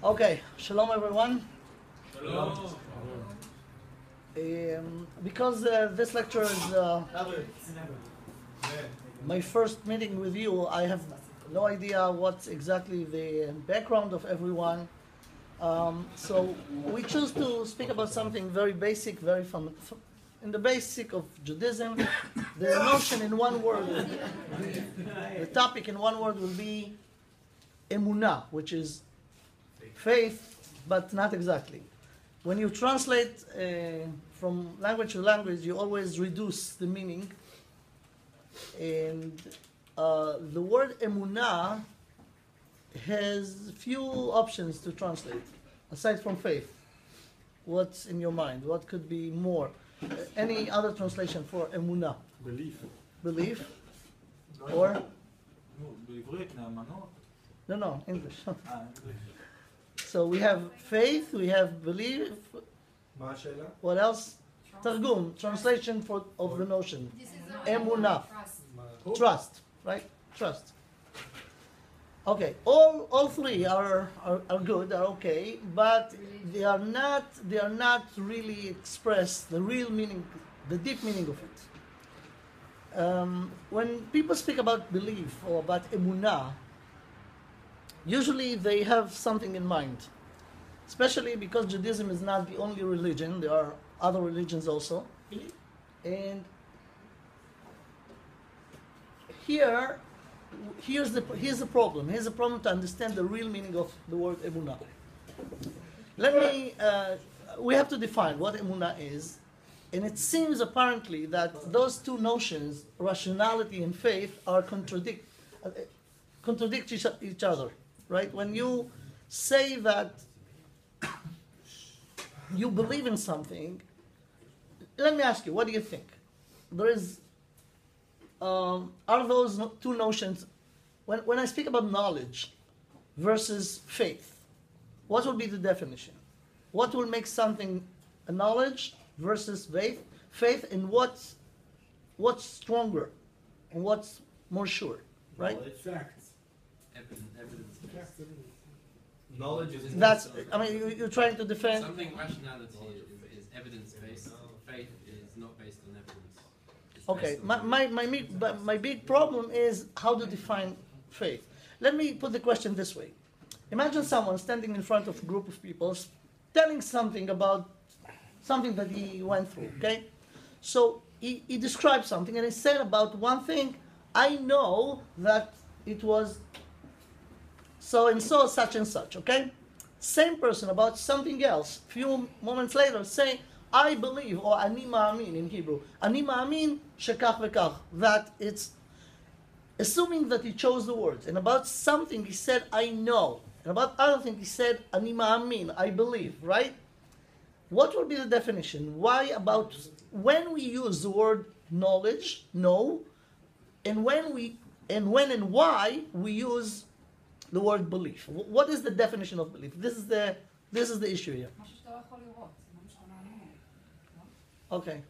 Okay, shalom everyone. Shalom. Because this lecture is my first meeting with you, I have no idea what's exactly the background of everyone. So we choose to speak about something very basic, in the basic of Judaism. The notion in one word, the topic in one word will be Emunah, which is faith, but not exactly. When you translate from language to language, you always reduce the meaning. And the word Emunah has few options to translate, aside from faith. What's in your mind? What could be more? Any other translation for Emunah? Belief. Belief? Or? בעברית, נאמנות. No, English. So we have faith, we have belief. What else? Targum, translation of the notion. Emunah. Trust, right? Trust. Okay, all three are good, are okay, but they are not really express the real meaning, the deep meaning of it. When people speak about belief or about emunah, usually they have something in mind, especially because Judaism is not the only religion. There are other religions also, and here's the problem. Here's the problem to understand the real meaning of the word emunah. We have to define what emunah is, and it seems apparently that those two notions, rationality and faith, are contradict each other, right? When you say that you believe in something, let me ask you, what do you think? Are those two notions, when I speak about knowledge versus faith, what will be the definition? What will make something a knowledge versus faith, and what's stronger and what's more sure, right? Facts. Evidence. Knowledge is you're trying to defend something. Rationality is evidence-based. Faith is not based on evidence. Okay, my big problem is how to define faith. Let me put the question this way. Imagine someone standing in front of a group of people telling something about something that he went through, okay? So he described something and he said about one thing, I know that it was so and so, such and such, okay? Same person about something else, few moments later say, I believe, or ani ma'amin in Hebrew, ani ma'amin shekach vekach, that it's assuming that he chose the words. And about something he said, I know. And about other thing he said, ani ma'amin, I believe, right? What will be the definition? When we use the word knowledge, know, and when and why we use the word belief? What is the definition of belief? This is the issue here. Okay.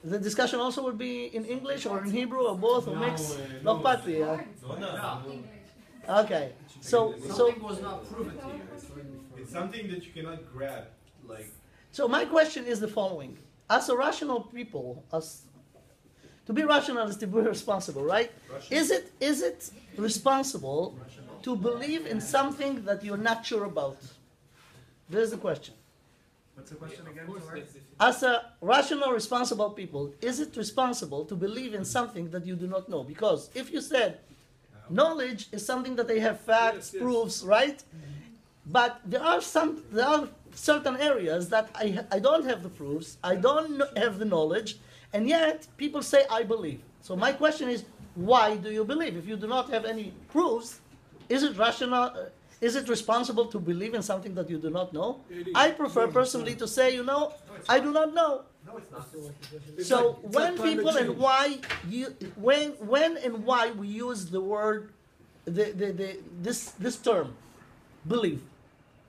The discussion also will be in English or in Hebrew or both or mix. No, okay. So something was not proven to you. It's something that you cannot grab. So my question is the following: as a rational people, to be rational is to be responsible, right? Is it responsible to believe in something that you're not sure about? There's the question. What's the question again? As a rational, responsible people, is it responsible to believe in something that you do not know? Because if you said knowledge is something that they have facts, proofs, right? But there are certain areas that I don't have the proofs, I don't have the knowledge, and yet people say I believe. So my question is, why do you believe? If you do not have any proofs, is it rational? Is it responsible to believe in something that you do not know? I prefer personally to say, I do not know. No, it's not. So when and why we use the word, this term, believe.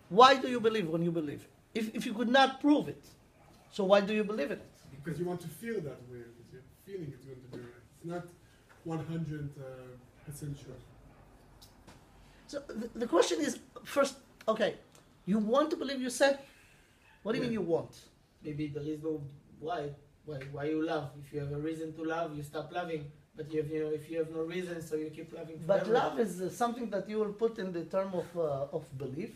Why do you believe when you believe? If you could not prove it, so why do you believe it? Because you want to feel that way, because you're feeling it's going to be right. It's not 100% sure. So the question is, first, okay, You want to believe, you said? What do you mean you want? Maybe there is no why. Why you love? If you have a reason to love, you stop loving. But if you have no reason, so you keep loving forever. But love is something that you will put in the term of belief.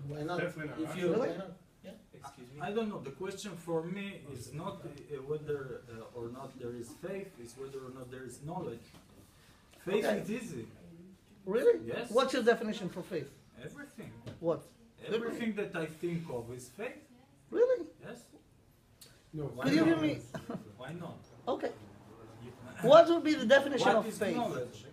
Why not? Definitely not. If you, Really? why not? Yeah. Excuse me. I don't know. The question for me is not whether or not there is faith, it's whether or not there is knowledge. Faith Okay. is easy. Really? Yes. What's your definition for faith? Everything. What? Everything that I think of is faith. Really? Yes. No. Why Could you not? give me? Why not? Okay. What would be the definition What of is faith? knowledge?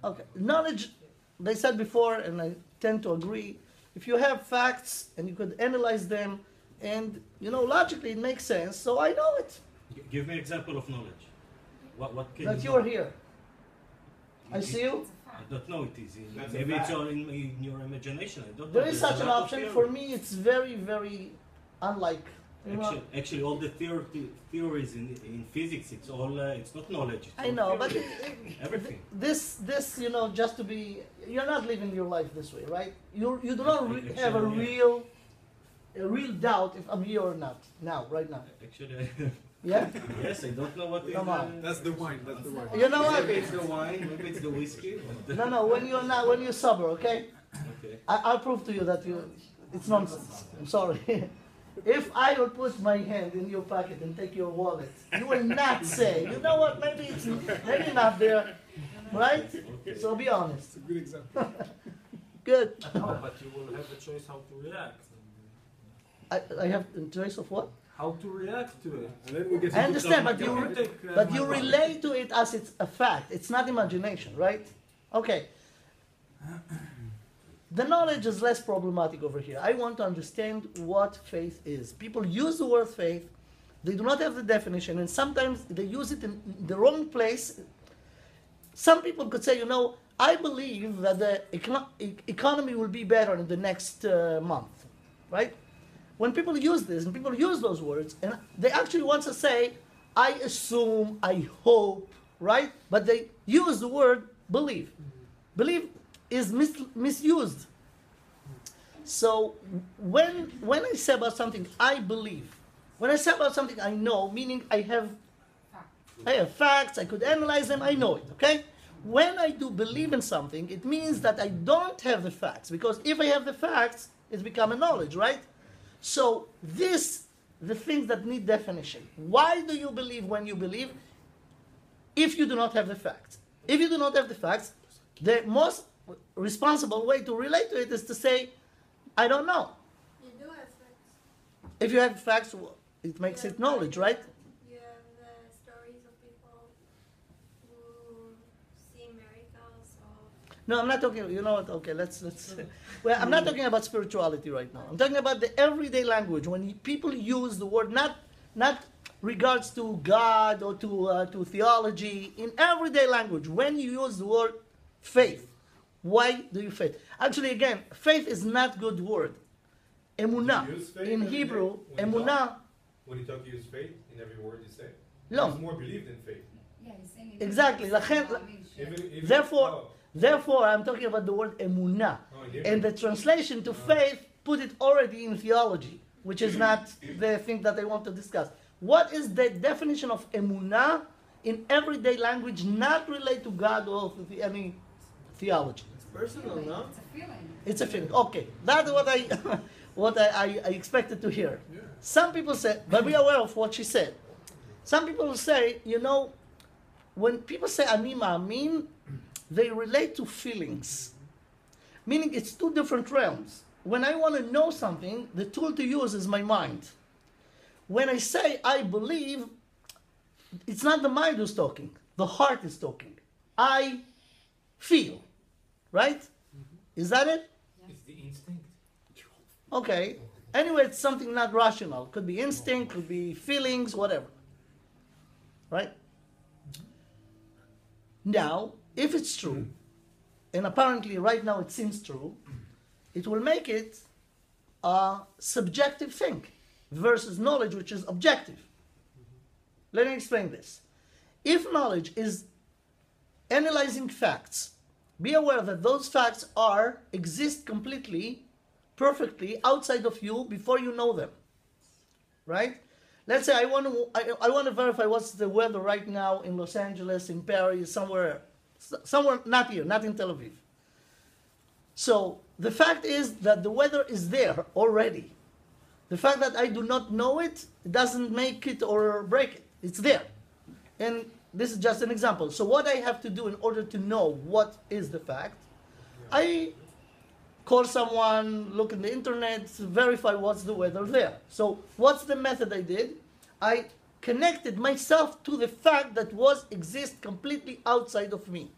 Okay. Knowledge, they said before, and I tend to agree, if you have facts and you could analyze them, and, logically it makes sense, so I know it. Give me example of knowledge. What can That you you're know? here. I see you. I don't know it is. That's a Maybe it's fact. in your imagination. I don't know. There is There's such a an lot of option. theory. For me, it's very, very unlike. Actually, all the theories in physics, it's all it's not knowledge. It's I all know, but theory. Everything. this, just to be, you're not living your life this way, right? You do not have a real doubt if I'm here or not now, right now. Actually, Yeah. yes, I don't know what. Come on. That's the wine. That's the wine. You know what? Maybe it's the wine. Maybe it's the whiskey. No. When you're sober, okay? Okay. I'll prove to you that it's nonsense. I'm sorry. If I will put my hand in your pocket and take your wallet, you will not say, you know what? Maybe not there, right? So be honest. It's a good example. Good. No, but you will have a choice how to react. I have a choice of what? How to react to it. And then we get I understand, but You you take, but my you part. relate to it as it's a fact. It's not imagination, right? Okay. The knowledge is less problematic over here. I want to understand what faith is. People use the word faith. They do not have the definition, and sometimes they use it in the wrong place. Some people could say, I believe that the economy will be better in the next month, right? When people use this, and people use those words, and they actually want to say, I assume, I hope, right? But they use the word believe. Believe is misused. So when I say about something, I believe. When I say about something, I know, meaning I have facts, I could analyze them, I know it, okay? When I do believe in something, it means that I don't have the facts, because if I have the facts, it's become a knowledge, right? So the things that need definition. Why do you believe when you believe if you do not have the facts? If you do not have the facts, the most responsible way to relate to it is to say, I don't know. You do have facts. If you have facts, it makes it knowledge, right? You have stories of people who see miracles or No, I'm not talking, you know what, okay, let's well, I'm not talking about spirituality right now. I'm talking about the everyday language. When people use the word, not regards to God or to theology, in everyday language, when you use the word faith, why do you faith? Actually, again, faith is not good word. Emunah, You use faith in every Hebrew, day when you emunah, talk? When you talk, you use faith in every word you say. no, There's more belief than faith. Yeah, he's saying it. exactly. Even, Therefore, I'm talking about the word emunah. And the translation to faith put it already in theology, which is not the thing that I want to discuss. What is the definition of emunah in everyday language, not related to God or to any theology? It's personal, no? It's a feeling. It's a feeling. Okay, that's what I expected to hear. Some people say, but be aware of what she said. Some people say, when people say ani ma'amin, they relate to feelings. Meaning it's two different realms. When I want to know something, the tool to use is my mind. When I say I believe, it's not the mind who's talking. The heart is talking. I feel. Right? Is that it? It's the instinct. Okay. Anyway, it's something not rational. Could be instinct, could be feelings, whatever. Right? Now, if it's true, and apparently right now it seems true, it will make it a subjective thing versus knowledge, which is objective. Let me explain this. If knowledge is analyzing facts, be aware that those facts exist completely perfectly outside of you before you know them, right? Let's say I want to verify what's the weather right now in Los Angeles, in Paris, somewhere not here, not in Tel Aviv. So the fact is that the weather is there already. The fact that I do not know it doesn't make it or break it. It's there. And this is just an example. So what I have to do in order to know what is the fact, I call someone, look in the internet, verify what's the weather there. So what's the method I did? I connected myself to the fact that exists completely outside of me.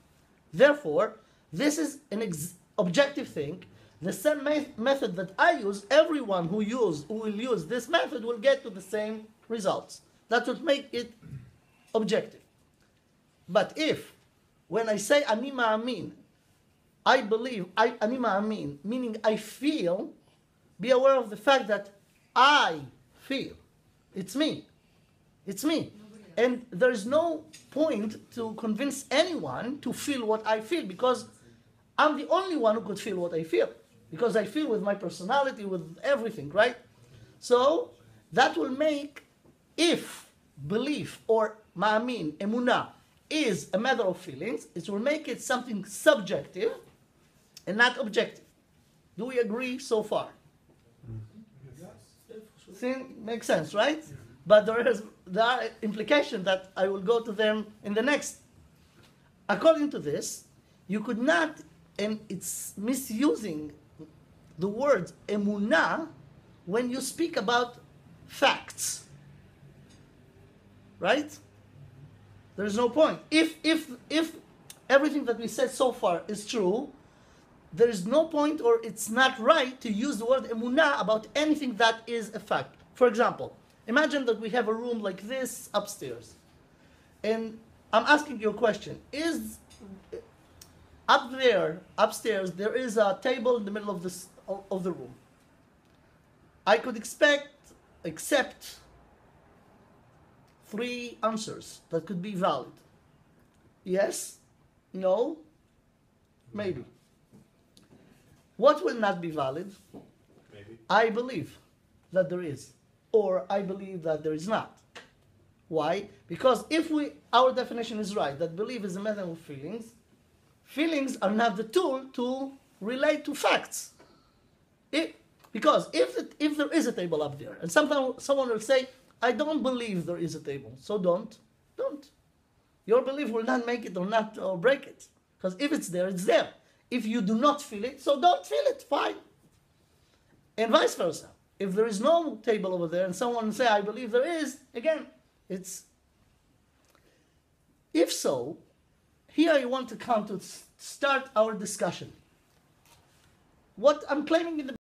Therefore, this is an objective thing. The same method that I use, everyone who will use this method will get to the same results. That would make it objective. But if, when I say ani ma'amin, I believe, ani ma'amin, meaning I feel, be aware of the fact that I feel. It's me. It's me. And there is no point to convince anyone to feel what I feel, because I'm the only one who could feel what I feel. Because I feel with my personality, with everything, right? So that will make, if belief or ma'amin, emunah, is a matter of feelings, it will make it something subjective and not objective. Do we agree so far? See, makes sense, right? But there are implications that I will go to them in the next. According to this, you could not, and it's misusing the word emunah when you speak about facts. Right? There's no point. If everything that we said so far is true, there is no point, or it's not right to use the word emunah about anything that is a fact. For example, imagine that we have a room like this upstairs, and I'm asking you a question. Is upstairs, there is a table in the middle of the room. I could accept 3 answers that could be valid. Yes, no, maybe. What will not be valid? Maybe. I believe that there is, or I believe that there is not. Why? Because if our definition is right, that belief is a matter of feelings, feelings are not the tool to relate to facts. Because if there is a table up there, and sometimes someone will say, I don't believe there is a table, so don't. Your belief will not make it or break it. Because if it's there, it's there. If you do not feel it, so don't feel it, fine. And vice versa. If there is no table over there and someone say, I believe there is, again, it's... If so, here I want to come to start our discussion. What I'm claiming in the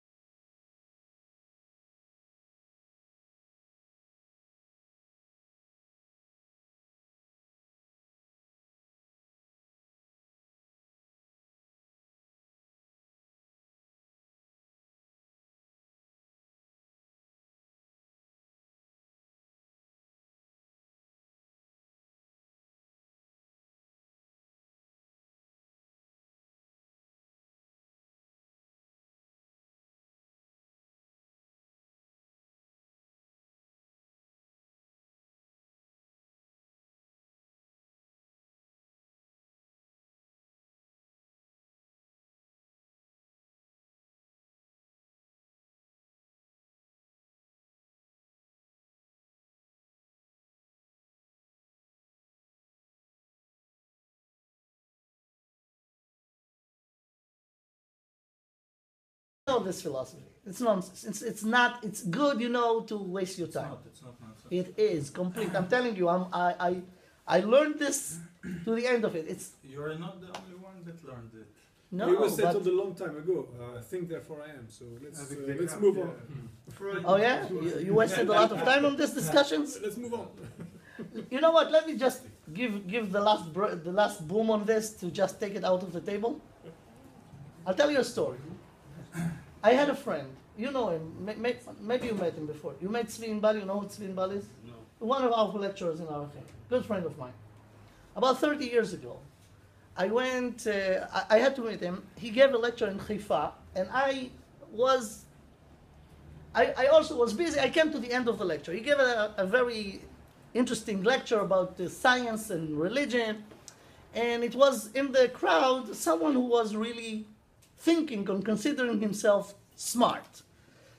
this philosophy. It's nonsense. It's not. It's good, to waste your time. It's not nonsense. It is complete. I'm telling you. I learned this to the end of it. You're not the only one that learned it. No, It was but, settled a long time ago. I think therefore I am. So let's move on. oh yeah, you wasted a lot of time on these discussions. Let's move on. You know what? Let me just give the last boom on this to just take it out of the table. I'll tell you a story. I had a friend. You know him. Maybe you met him before. You met Tzvi Inbal. You know who Tzvi Inbal is? No. One of our lecturers in our thing. Good friend of mine. About 30 years ago, I went. I had to meet him. He gave a lecture in Haifa, and was, I also was busy. I came to the end of the lecture. He gave a very interesting lecture about science and religion. And it was in the crowd someone who was really thinking and considering himself smart.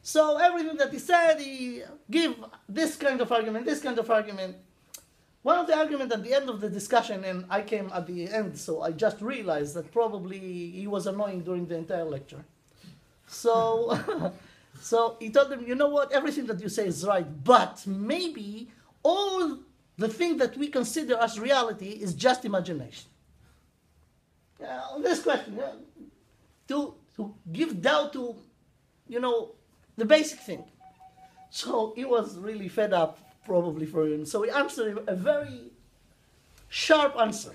So everything that he said, he gave this kind of argument, this kind of argument. One of the arguments at the end of the discussion, and I came at the end, so I just realized that probably he was annoying during the entire lecture. So, so he told them, you know what, everything that you say is right, but maybe all the thing that we consider as reality is just imagination. On this question, to give doubt to, the basic thing. So he was really fed up, probably, for him. So he answered a very sharp answer.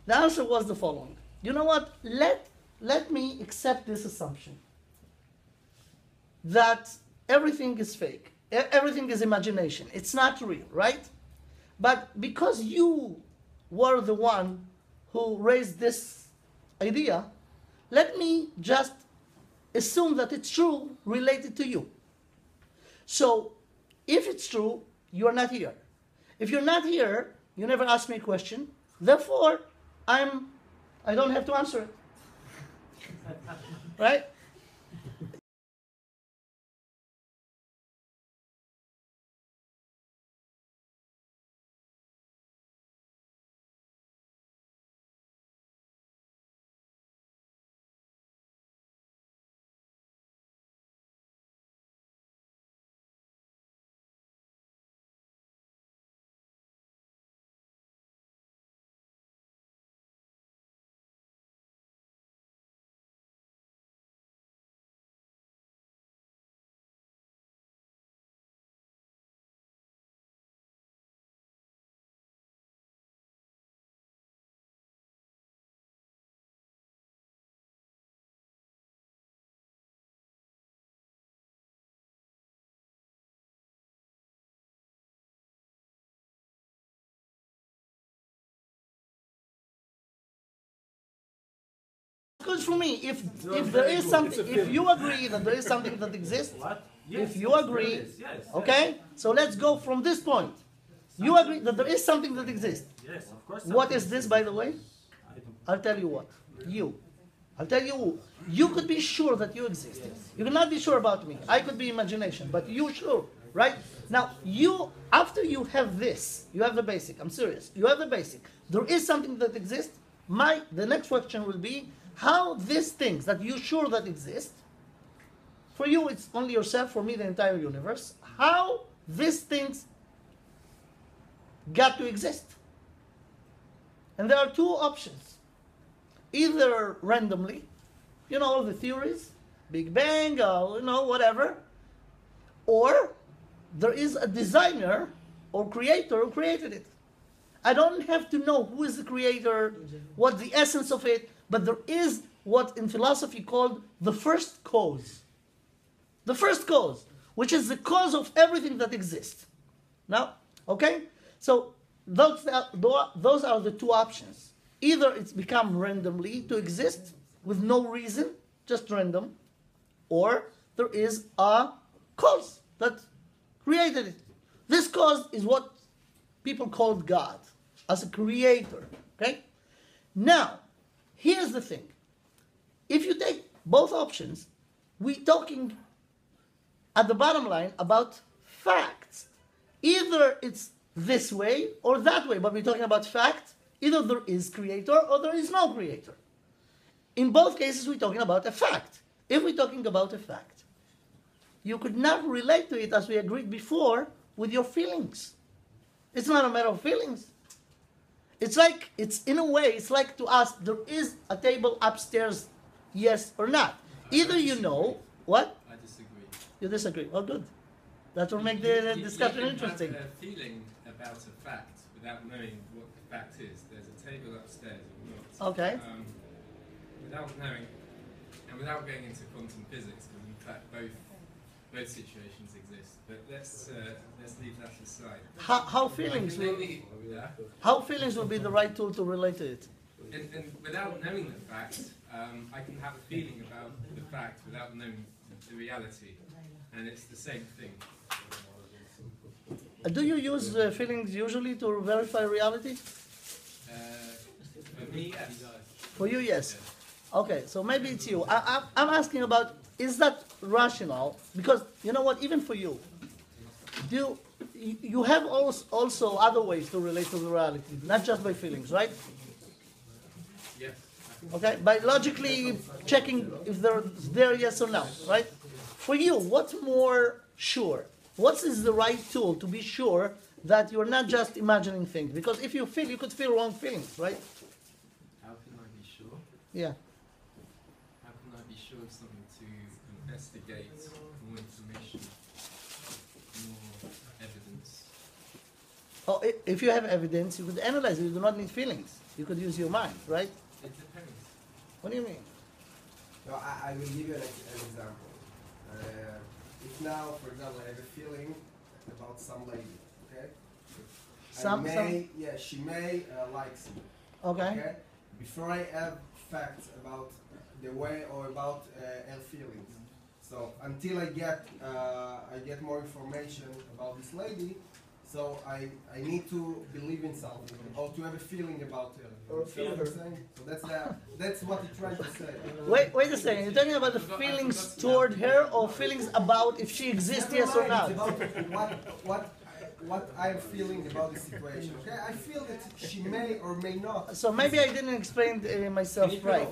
The answer was the following. You know what? Let me accept this assumption that everything is fake. Everything is imagination. It's not real, right? But because you were the one who raised this idea, let me just assume that it's true related to you. So, if it's true, you are not here. If you're not here, you never asked me a question. Therefore, I don't have to answer it. Right? Good for me. If there is something, if you agree that there is something that exists, Yes, if you agree, yes, okay, so let's go from this point. You agree that there is something that exists. Yes, of course. What is this, by the way? I don't. I'll tell you what. I'll tell you who. You could be sure that you exist. You cannot be sure about me. I could be imagination, but you sure, right? Now, after you have this, you have the basic. I'm serious. You have the basic. There is something that exists. The next question will be, how these things that you sure that exist, for you it's only yourself, for me the entire universe, how these things got to exist. And there are two options. Either randomly, all the theories, Big Bang, whatever, or there is a designer or creator who created it. I don't have to know who is the creator, what the essence of it, but there is what in philosophy called the first cause. The first cause, which is the cause of everything that exists. Now, okay? So those are the two options. Either it's become randomly to exist with no reason, just random, or there is a cause that created it. This cause is what people called God, as a creator, okay? Now, here's the thing. If you take both options, we're talking at the bottom line about facts. Either it's this way or that way, but we're talking about facts. Either there is creator or there is no creator. In both cases, we're talking about a fact. If we're talking about a fact, you could not relate to it, as we agreed before, with your feelings. It's not a matter of feelings. It's in a way, it's like to ask, there is a table upstairs, yes or not. Either you know, what? I disagree. You disagree. Oh, good. That will make the discussion you interesting. have a feeling about a fact without knowing what the fact is. There's a table upstairs or not. Okay. Without knowing, and without going into quantum physics, because in fact both situations exist. But let's leave that aside. How feelings will be the right tool to relate to it? and without knowing the fact, I can have a feeling about the fact without knowing the reality, and it's the same thing. Do you use feelings usually to verify reality? For me, yes. For you, yes. Okay, so maybe it's you. I'm asking about, is that rational? Because, you know what, even for you, you have also other ways to relate to the reality, not just by feelings, right? Yes. Okay, by logically checking if they're there, yes or no, right? For you, what's more sure? What is the right tool to be sure that you're not just imagining things? Because if you feel, you could feel wrong feelings, right? How can I be sure? Yeah. How can I be sure of something to investigate more information, more evidence? Oh, if you have evidence, you could analyze it. You do not need feelings. You could use your mind, right? It depends. What do you mean? No, I will give you an example. If now, for example, I have a feeling about some lady, okay? She may likes me. Okay. Before I have facts about the way or about her feelings. So until I get more information about this lady, so I need to believe in something or to have a feeling about her. Or feel her. So that's what he tried to say. Wait a second. You're talking about the feelings toward her or feelings about if she exists, yes or no? It's about what I'm feeling about the situation. Okay, I feel that she may or may not. So maybe I didn't explain myself right.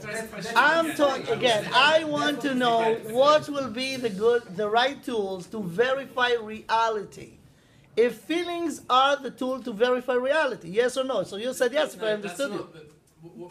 I'm talking again. I want to know what will be the right tools to verify reality. If feelings are the tool to verify reality, yes or no? So you said yes if I understood you.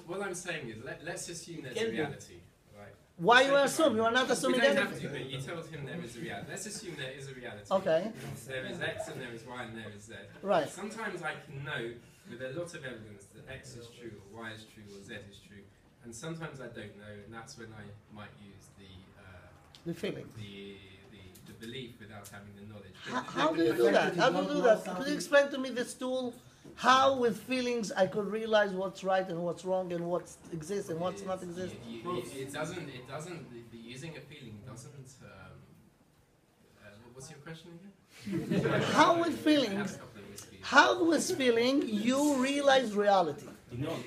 What I'm saying is, let's assume there's a reality, right? Why you assume? You are not assuming We don't have to, anything. but you told him there is a reality. Let's assume there is a reality. Okay. There is X and there is Y and there is Z. Right. Sometimes I can know with a lot of evidence that X is true, or Y is true, or Z is true, and sometimes I don't know, and that's when I might use The feeling. the belief without having the knowledge. How do you do that? How do you do that? Could you explain to me this tool? How with feelings I could realize what's right and what's wrong and what exists and what's not exist? It doesn't, using a feeling doesn't, what's your question again? How with feeling you realize reality?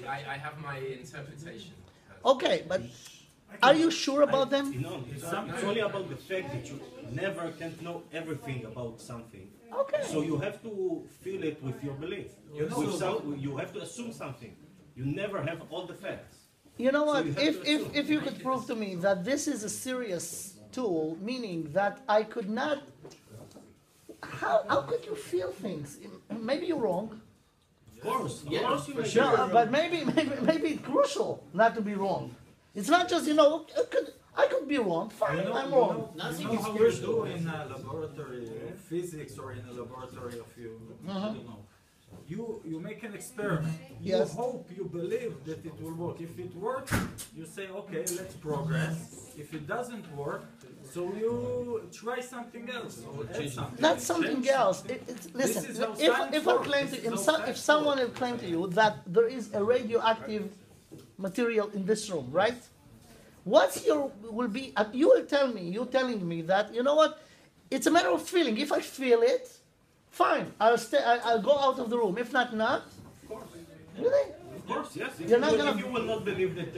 I have my interpretation. Okay, but are you sure about them? It's only about the fact that you never can't know everything about something. Okay. So you have to feel it with your belief. You have to assume something. You never have all the facts. You know what? So If you could prove to me that this is a serious tool, meaning that I could not. How could you feel things? Maybe you're wrong. Of course you may be No, wrong. but maybe it's crucial not to be wrong. It's not just I could be wrong. Fine, I'm wrong. You know how we do in a laboratory of physics or in a laboratory of I don't know. You make an experiment. You Yes. hope, you believe that it will work. If it works, you say, okay, let's progress. If it doesn't work, so you try something else or add something. That's something else. Listen, This is how if science I works. claim This to, is how if facts someone work. will claim to you that there is a radioactive material in this room, right? You will tell me, you're telling me that, you know what, it's a matter of feeling. If I feel it, fine, I'll go out of the room. If not, Of course. really? Of course, yes. You're not If you will not believe that.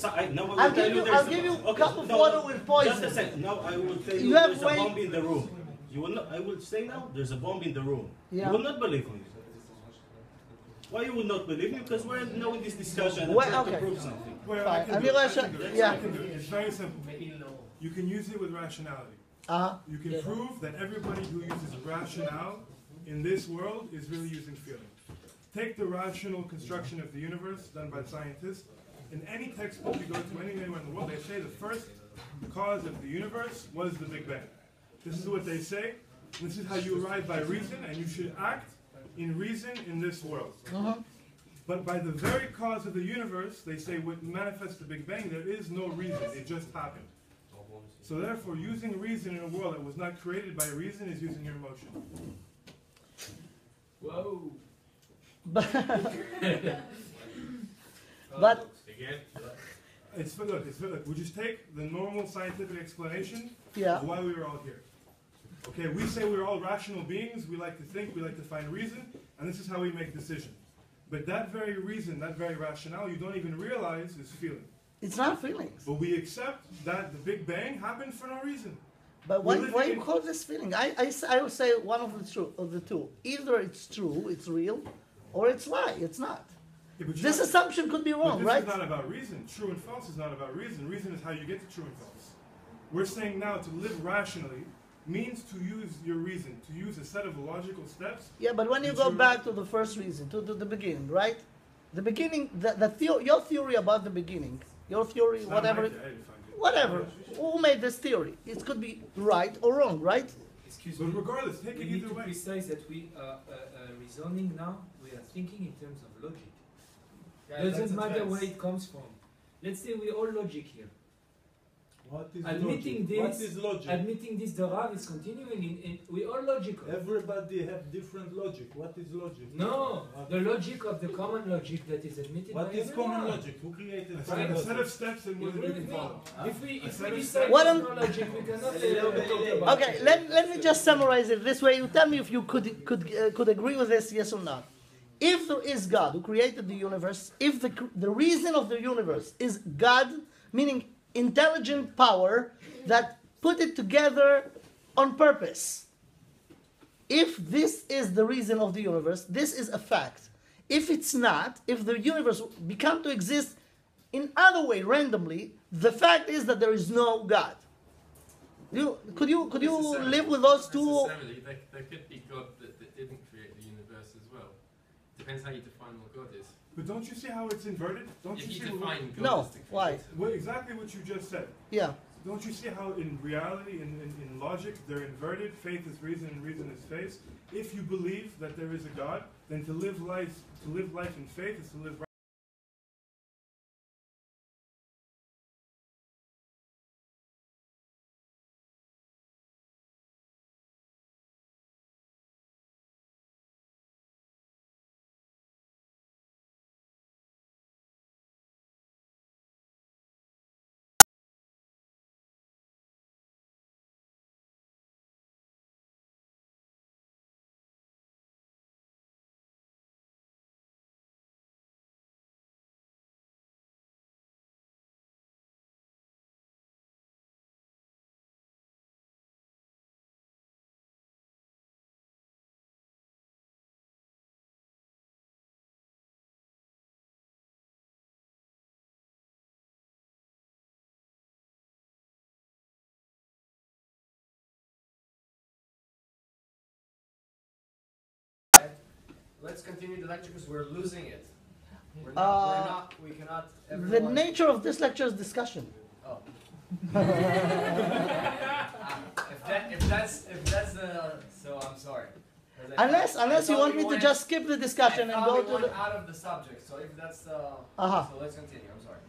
I'll give you a cup of water with poison. Just a second. Now I will tell You you, have there's a way- bomb in the room. You will not. I will say now there's a bomb in the room. Yeah. You will not believe me. Why you will not believe me? Because we're now in this discussion and Well, trying okay. to prove something. Well, Fine. I can And do you it. guys I can do it. yeah. I can do it. It's very simple. You can use it with rationality. You can prove that everybody who uses rationale in this world is really using feeling. Take the rational construction of the universe done by scientists. In any textbook you go to anywhere in the world, they say the first cause of the universe was the Big Bang. This is what they say. This is how you arrive by reason, and you should act in reason in this world. But by the very cause of the universe, they say what manifests the Big Bang, there is no reason, it just happened. So therefore, using reason in a world that was not created by reason is using your emotion. Whoa. But look, we just take the normal scientific explanation yeah. of why we were all here. Okay, we say we're all rational beings, we like to think, we like to find reason, and this is how we make decisions. But that very reason, that very rationale, you don't even realize is feeling. It's not feelings. But we accept that the Big Bang happened for no reason. But why you call this feeling? I will say one of the two. Either it's true, it's real, or it's lie, it's not. Yeah, this assumption could be wrong, right? This is not about reason. True and false is not about reason. Reason is how you get to true and false. We're saying now to live rationally means to use your reason, to use a set of logical steps. Yeah, but when you go back to the first reason, to the beginning, right? The beginning, your theory about the beginning, your theory, whatever, who made this theory? It could be right or wrong, right? Excuse me. But regardless, take it either way. We need to precise that we are reasoning now, we are thinking in terms of logic. Yeah, doesn't matter where it comes from. Let's say we're all logic here. What is admitting logic? this, what is logic? Admitting this, the Rav is continuing we are logical. Everybody have different logic. What is logic? No, the logic of the common logic that is admitted by everyone. What is common logic? Who created a set of steps and what we follow? If we decide there's no logic, we cannot talk about okay, let me just summarize it this way. You tell me if you could agree with this, yes or not. If there is God who created the universe, if the reason of the universe is God, meaning intelligent power that put it together on purpose. If this is the reason of the universe, this is a fact. If it's not, if the universe become to exist in other way randomly, the fact is that there is no God. Could you live with those two? Necessarily, there could be God that didn't create the universe as well. Depends how you define what God is. But don't you see how it's inverted? Don't you see define God no, why? Well, exactly what you just said. Yeah. Don't you see how in reality, in logic, they're inverted? Faith is reason and reason is faith. If you believe that there is a God, then to live life in faith is to live right. Let's continue the lecture because we're losing it. We cannot. The nature of this lecture is discussion. Oh. if that's the, so I'm sorry. Unless you want me to just skip the discussion and go to the out of the subject. So if that's so let's continue. I'm sorry.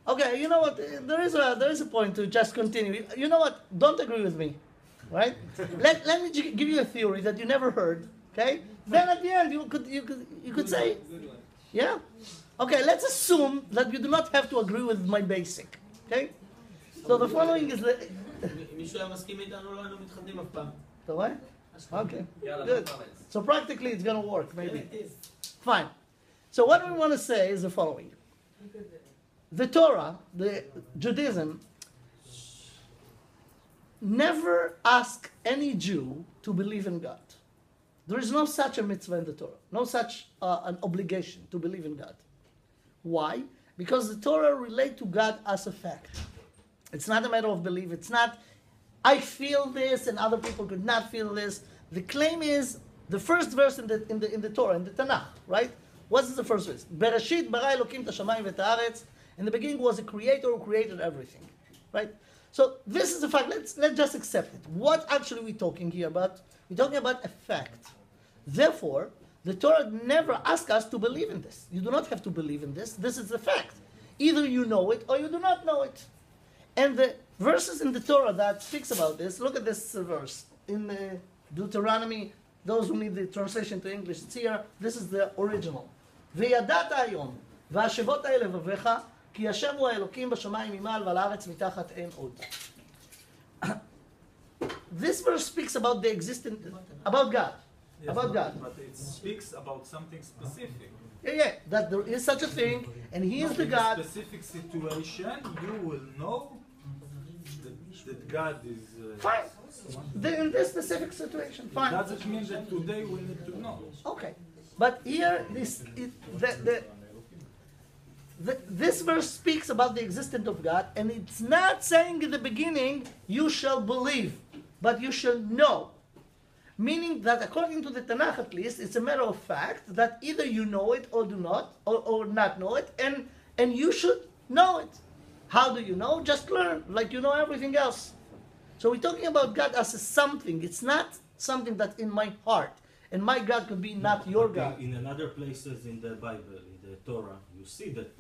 Okay, you know what? There is a point to just continue. You know what? Don't agree with me, right? let me give you a theory that you never heard. Okay. Then at the end you could say, yeah. Okay. Let's assume that you do not have to agree with my basic. Okay. So the following is the. Okay. Good. So practically it's gonna work, maybe. Fine. So what we want to say is the following. The Torah, the Judaism, never asked any Jew to believe in God. There is no such a mitzvah in the Torah, no such an obligation to believe in God. Why? Because the Torah relates to God as a fact. It's not a matter of belief. It's not, I feel this and other people could not feel this. The claim is the first verse in the Torah, in the Tanakh, right? What's the first verse? Bereshit bara Elokim tashamayim v'ta'aretz. In the beginning was a creator who created everything, right? So this is the fact. Let's just accept it. What actually are we talking here about? We're talking about a fact. Therefore, the Torah never asks us to believe in this. You do not have to believe in this. This is the fact. Either you know it or you do not know it. And the verses in the Torah that speaks about this, look at this verse. In Deuteronomy, those who need the translation to English, it's here. This is the original. V'yadata hayom, והשבות אל לבביך, כי השם הוא האלוקים בשמיים ממעל ועל הארץ מתחת אין עוד. This verse speaks about the existence, about God. Yes, about God. But it speaks about something specific. Yeah, that there is such a thing, and He is the God. In a specific situation, you will know that God is... Fine. In this specific situation, fine. Does it mean that today we need to know? Okay. But here, this verse speaks about the existence of God, and it's not saying in the beginning, you shall believe, but you shall know. Meaning that according to the Tanakh at least, it's a matter of fact that either you know it or do not, or not know it, and you should know it. How do you know? Just learn, like you know everything else. So we're talking about God as a something. It's not something that's in my heart. And my God could be not your God. In other places in the Bible, in the Torah, you see that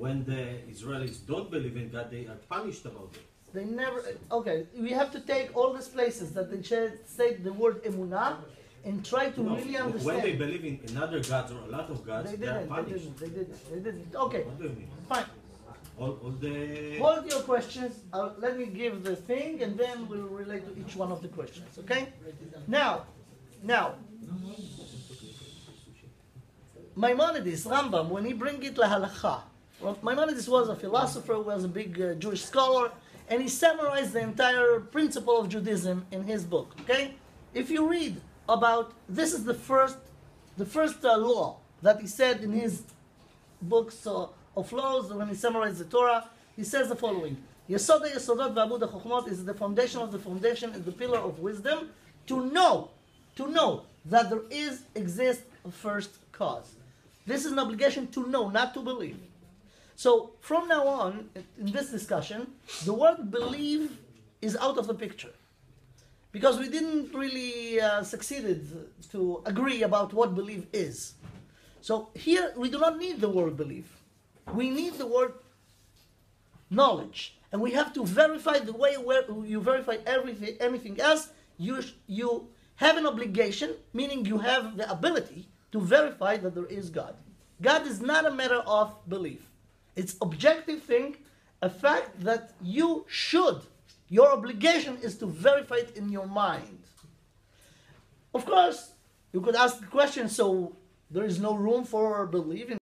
when the Israelis don't believe in God, they are punished about it. They never, okay, we have to take all these places that they say the word Emunah and try to really understand. When they believe in other gods or a lot of gods, they are punished. They didn't. Okay, what do you mean? fine. All the... Hold your questions. Let me give the thing and then we'll relate to each one of the questions, okay? Now, Maimonides, Rambam, when he bring it to halakha, Maimonides was a philosopher, was a big Jewish scholar, and he summarized the entire principle of Judaism in his book. Okay, if you read about this is the first law that he said in his books of laws when he summarized the Torah. He says the following: Yesod Yesodot v'Amud HaChochmot is the foundation of the foundation, is the pillar of wisdom. To know that there exists a first cause. This is an obligation to know, not to believe. So from now on, in this discussion, the word believe is out of the picture. Because we didn't really succeeded to agree about what believe is. So here, we do not need the word believe. We need the word knowledge. And we have to verify the way where you verify anything else. You have an obligation, meaning you have the ability to verify that there is God. God is not a matter of belief. It's objective thing, a fact that you should. Your obligation is to verify it in your mind. Of course, you could ask the question, so there is no room for believing.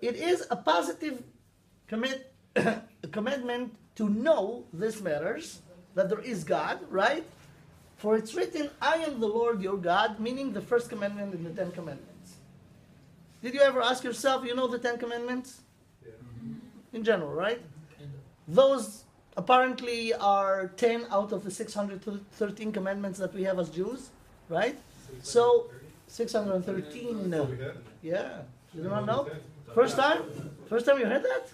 It is a positive commitment to know this matters, that there is God, right? For it's written, I am the Lord your God, meaning the first commandment in the 10 Commandments. Did you ever ask yourself, you know the 10 Commandments? Yeah. In general, right? Those apparently are 10 out of the 613 commandments that we have as Jews, right? So, 613. Yeah. You do not know? First time? First time you heard that?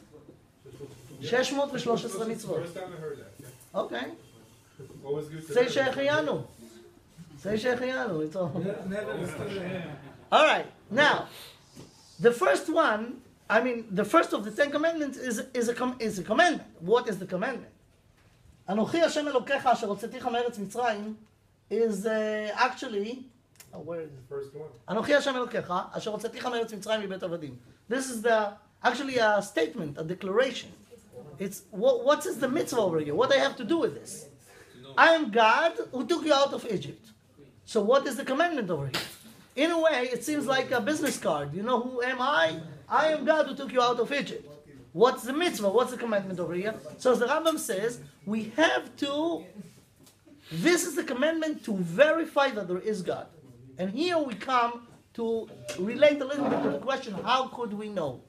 613 mitzvot. First time I heard that. Yeah. Okay. Always good to Say Shehecheyanu. Say Shehecheyanu. It's all. Never understood. All right. Now, the first one I mean, the first of the 10 commandments is a commandment. What is the commandment? אנוכי השם אלוקיך אשר הוצאתיך מארץ מצרים is actually, where is it? First one. אנוכי השם אלוקיך אשר הוצאתיך מארץ מצרים מבית עבדים. This is actually a statement, a declaration. It's what is the mitzvah over here? What I have to do with this? I am God who took you out of Egypt. So what is the commandment over here? In a way, it seems like a business card. You know, who am I? I am God who took you out of Egypt. What's the mitzvah? What's the commandment over here? So as the Rambam says, we have to, this is the commandment to verify that there is God. And here we come to relate a little bit to the question, how could we know?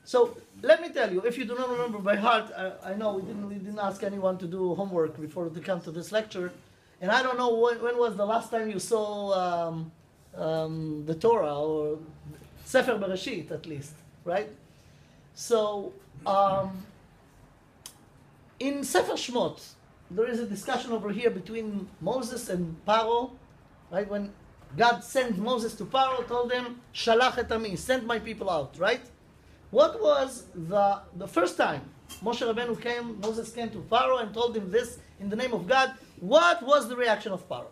So let me tell you, if you do not remember by heart, I know we didn't ask anyone to do homework before they come to this lecture. And I don't know when was the last time you saw the Torah, or Sefer Bereshit at least, right? So, in Sefer Shmot, there is a discussion over here between Moses and Paro, right? When God sent Moses to Paro, told him, Shalach et ami, send my people out, right? What was the first time Moshe Rabbeinu Moses came to Paro and told him this in the name of God? What was the reaction of Paro?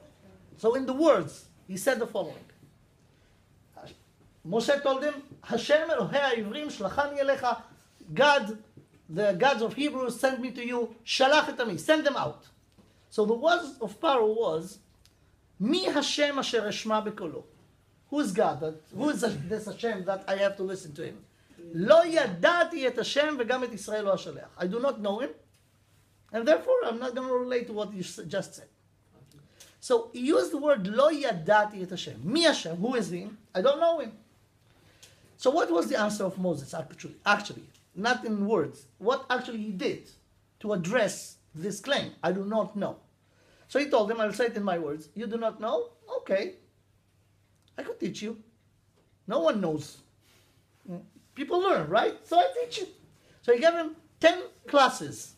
So in the words, he said the following. Moshe told him, Hashem Elohei ha'ivrim shlachani elecha. God, the gods of Hebrews sent me to you. Shalach et ami, send them out. So the words of Paro was, Mi Hashem asher eshma bekolo. Who is God? Who is this Hashem that I have to listen to him? Lo yadati et Hashem v'gam et Yisrael lo hashaleach. I do not know him, and therefore I'm not going to relate to what you just said. So he used the word Lo yadati et Hashem. Mi Hashem, who is he? I don't know him. So what was the answer of Moses actually? Not in words. What actually he did to address this claim? I do not know. So he told him, I'll say it in my words. You do not know? Okay. I could teach you. No one knows. People learn, right? So I teach you. So he gave him 10 classes.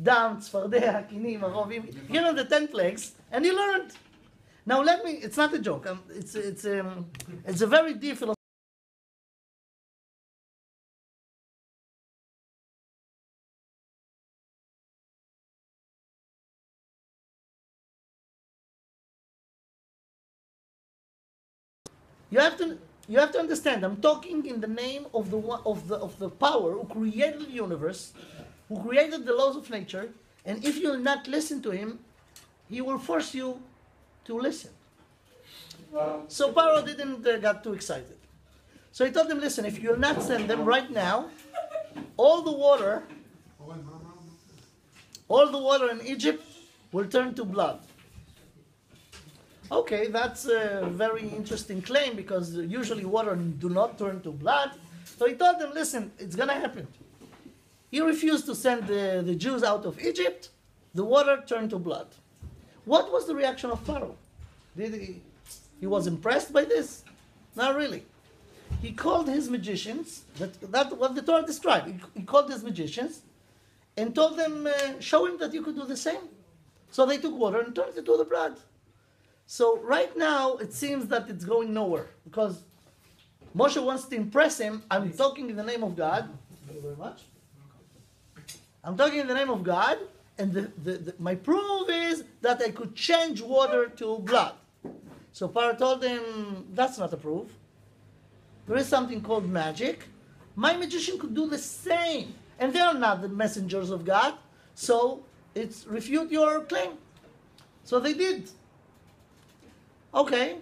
Dam, Tzfardeh, Hakinim, Arovim. He gave him the 10 plagues, and he learned. Now let me, it's not a joke. It's a very deep philosophy. You have to understand. I'm talking in the name of the power who created the universe, who created the laws of nature. And if you will not listen to him, he will force you to listen. So Paro didn't get too excited. So he told them, listen, if you will not send them right now, all the water in Egypt will turn to blood. Okay, that's a very interesting claim because usually water do not turn to blood. So he told them, listen, it's going to happen. He refused to send the Jews out of Egypt. The water turned to blood. What was the reaction of Pharaoh? He was impressed by this? Not really. He called his magicians, that's what the Torah described. He called his magicians and told them, show him that you could do the same. So they took water and turned it to the blood. So right now, it seems that it's going nowhere because Moshe wants to impress him. I'm talking in the name of God. Thank you very much. I'm talking in the name of God, and my proof is that I could change water to blood. So Pharaoh told him, that's not a proof. There is something called magic. My magician could do the same. And they are not the messengers of God. So it's refute your claim. So they did. Okay.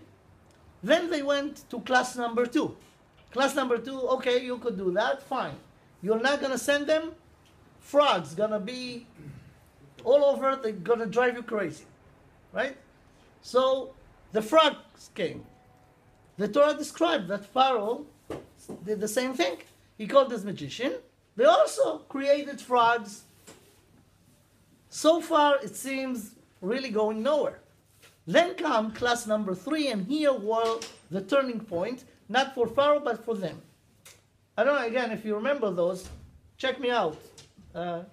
Then they went to class number 2. Class number 2, okay, you could do that, fine. You're not going to send them? Frogs going to be all over, they're going to drive you crazy. Right? So the frogs came. The Torah described that Pharaoh did the same thing. He called his magician. They also created frogs. So far, it seems really going nowhere. Then come class number 3, and here was the turning point, not for Pharaoh, but for them. I don't know, again, if you remember those, check me out.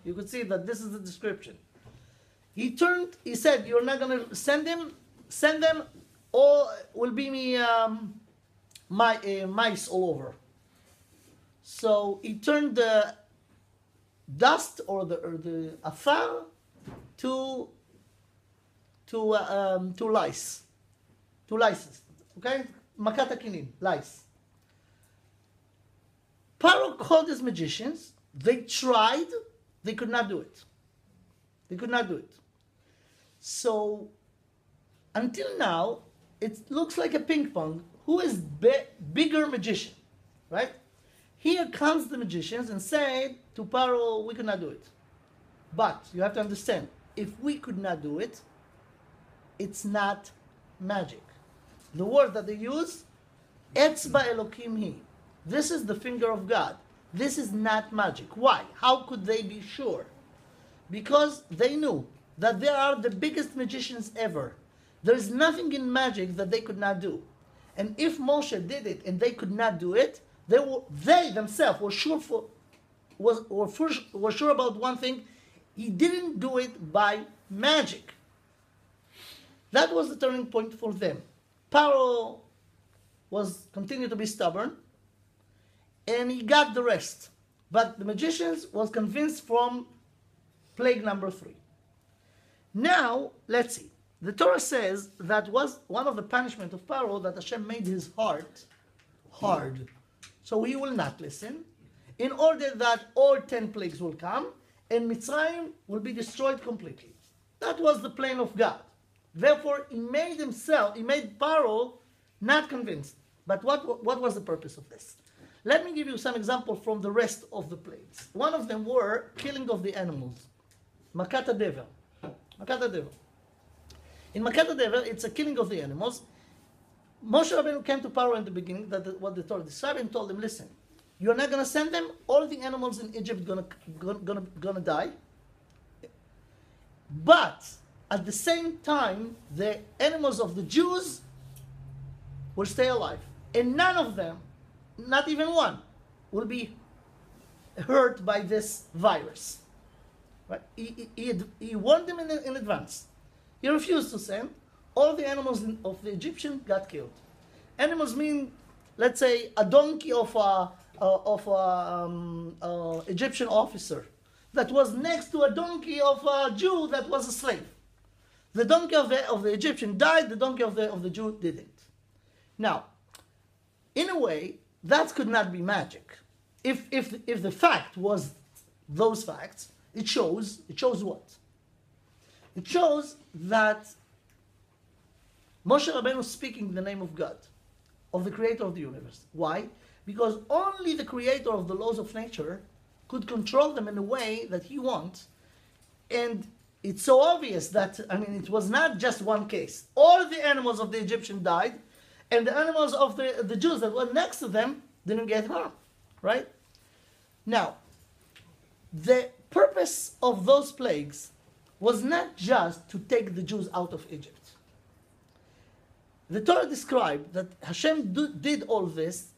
You could see that this is the description. He said, you're not going to send them, or will be me mice all over. So he turned the dust or the afar to lice, okay? Makata kinin, lice. Paro called his magicians. They tried. They could not do it. They could not do it. So until now, it looks like a ping pong. Who is bigger magician, right? Here comes the magicians and say to Paro, we could not do it. But you have to understand, if we could not do it, it's not magic. The word that they use, Etzba Elokim Hi. This is the finger of God. This is not magic. Why? How could they be sure? Because they knew that they are the biggest magicians ever. There is nothing in magic that they could not do. And if Moshe did it and they could not do it, they themselves were sure about one thing. He didn't do it by magic. That was the turning point for them. Paro continued to be stubborn, and he got the rest. But the magicians was convinced from plague number 3. Now, let's see. The Torah says that was one of the punishment of Paro, that Hashem made his heart hard. So he will not listen, in order that all 10 plagues will come, and Mitzrayim will be destroyed completely. That was the plan of God. Therefore, he made Paro not convinced. But what was the purpose of this? Let me give you some examples from the rest of the plagues. One of them were killing of the animals. Makat HaDever. Makat HaDever. In Makat HaDever, it's a killing of the animals. Moshe Rabbeinu came to Paro in the beginning, what the Torah described, and told him, listen, you're not going to send them, all the animals in Egypt gonna die. But at the same time, the animals of the Jews will stay alive. And none of them, not even one, will be hurt by this virus. Right? He warned them in advance. He refused to send. All the animals of the Egyptian got killed. Animals mean, let's say, a donkey of a Egyptian officer that was next to a donkey of a Jew that was a slave. The donkey of the Egyptian died. The donkey of the Jew didn't. Now, in a way, that could not be magic. If the fact was those facts, it shows what? It shows that Moshe Rabbeinu is speaking in the name of God, of the creator of the universe. Why? Because only the creator of the laws of nature could control them in a way that he wants. And it's so obvious that, it was not just one case. All the animals of the Egyptian died, and the animals of the Jews that were next to them didn't get harmed, right? Now, the purpose of those plagues was not just to take the Jews out of Egypt. The Torah described that Hashem did all this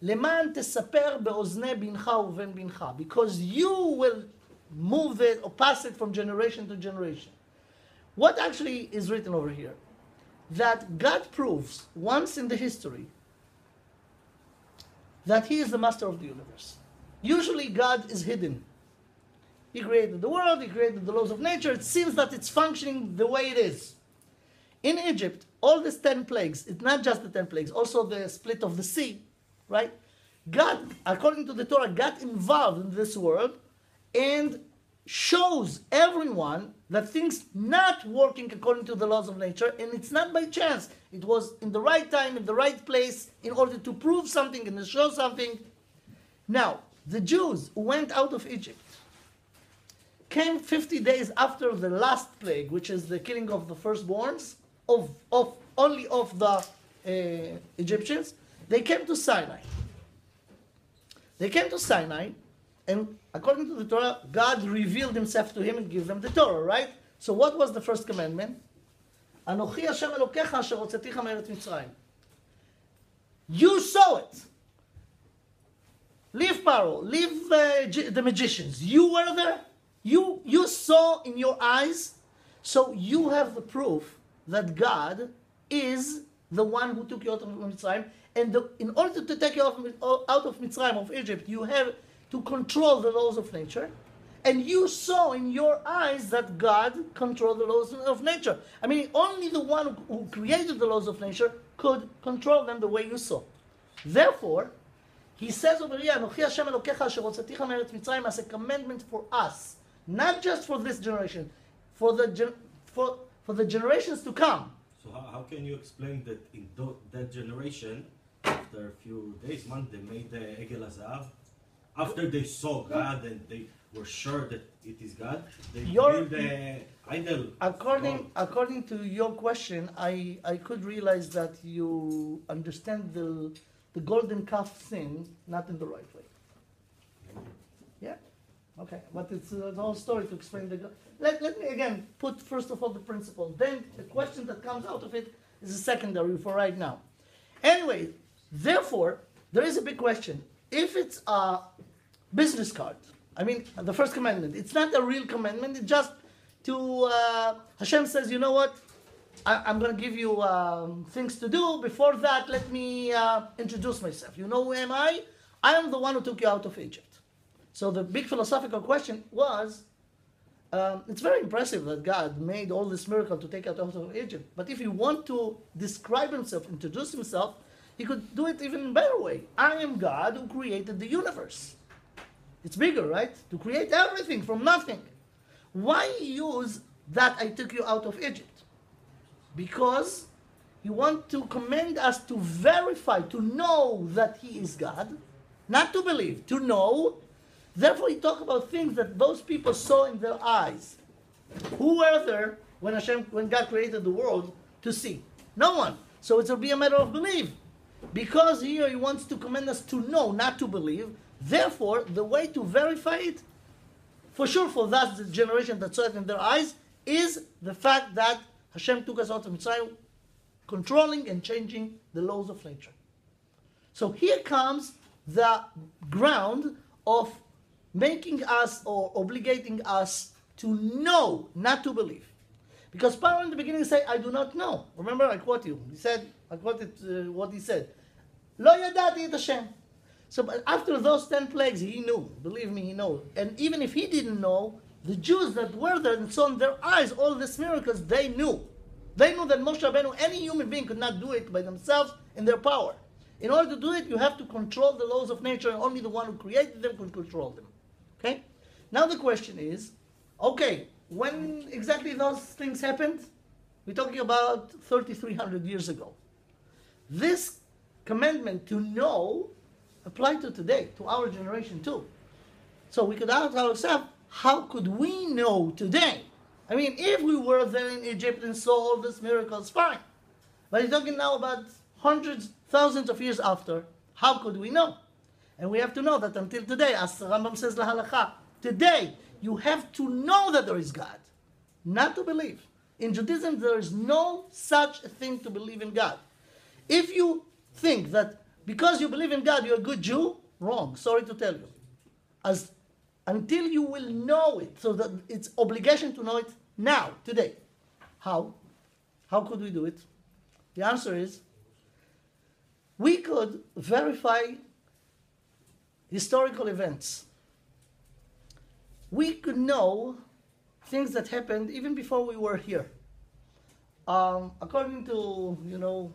למען תספר באוזני בנך ובן בנך, because you will move it or pass it from generation to generation. What actually is written over here? That God proves once in the history that He is the master of the universe. Usually God is hidden. He created the world, He created the laws of nature. It seems that it's functioning the way it is. In Egypt, all these 10 plagues, it's not just the 10 plagues, also the split of the sea, right? God, according to the Torah, got involved in this world and shows everyone that things not working according to the laws of nature, and it's not by chance. It was in the right time, in the right place, in order to prove something and to show something. Now, the Jews who went out of Egypt came 50 days after the last plague, which is the killing of the firstborns of the Egyptians. They came to Sinai. They came to Sinai, and according to the Torah, God revealed Himself to him and gave them the Torah, right? So what was the first commandment? Anochi Hashem Elokecha asher hotzeticha me'eretz Mitzrayim. You saw it. Leave Paro, leave the magicians. You were there. You saw in your eyes, so you have the proof that God is the one who took you out of Mitzrayim. And in order to take you out of Mitzrayim, of Egypt, you have to control the laws of nature. And you saw in your eyes that God controlled the laws of nature. I mean, only the one who created the laws of nature could control them the way you saw. Therefore, he says over here, Anochi Hashem Elokecha asher hotzaticha me'eretz Mitzrayim, as a commandment for us, not just for this generation, for the generations to come. So how can you explain that in that generation, after a few days, months, they made the Egel HaZahav? After they saw God and they were sure that it is God, they built the idol. According to your question, I could realize that you understand the golden calf thing not in the right way. Yeah? Okay. But it's a whole story to explain the... Let me again put first of all the principle. Then the question that comes out of it is a secondary for right now. Anyway, therefore, there is a big question. If it's a business card, I mean, the first commandment, it's not a real commandment, it's just to, Hashem says, you know what, I'm going to give you things to do. Before that, let me introduce myself. You know who am I? I am the one who took you out of Egypt. So the big philosophical question was, it's very impressive that God made all this miracle to take us out of Egypt. But if he want to describe himself, introduce himself, he could do it even in a better way. I am God who created the universe. It's bigger, right? To create everything from nothing. Why use that I took you out of Egypt? Because he wants to command us to verify, to know that he is God, not to believe, to know. Therefore, he talks about things that those people saw in their eyes. Who were there when God created the world to see? No one. So it will be a matter of belief. Because here he wants to command us to know, not to believe. Therefore, the way to verify it, for sure for that generation that saw it in their eyes, is the fact that Hashem took us out of Mitzrayim, controlling and changing the laws of nature. So here comes the ground of making us or obligating us to know, not to believe. Because Paro in the beginning said, I do not know. Remember, I quote you. He said, I quoted what he said. Lo yadati et Hashem. So but after those 10 plagues, he knew. Believe me, he knew. And even if he didn't know, the Jews that were there and saw in their eyes all these miracles, they knew. They knew that Moshe Rabbeinu, any human being, could not do it by themselves in their power. In order to do it, you have to control the laws of nature, and only the one who created them could control them. Okay? Now the question is, okay, when exactly those things happened? We're talking about 3,300 years ago. This commandment to know applied to today, to our generation too. So we could ask ourselves, how could we know today? I mean, if we were there in Egypt and saw all these miracles, fine. But you're talking now about hundreds, thousands of years after. How could we know? And we have to know that until today, as the Rambam says, la halakha, today you have to know that there is God, not to believe. In Judaism, there is no such a thing to believe in God. If you think that because you believe in God, you're a good Jew, wrong. Sorry to tell you. Until you will know it, so that it's obligation to know it now, today. How? How could we do it? The answer is, we could verify historical events. We could know things that happened even before we were here. According to,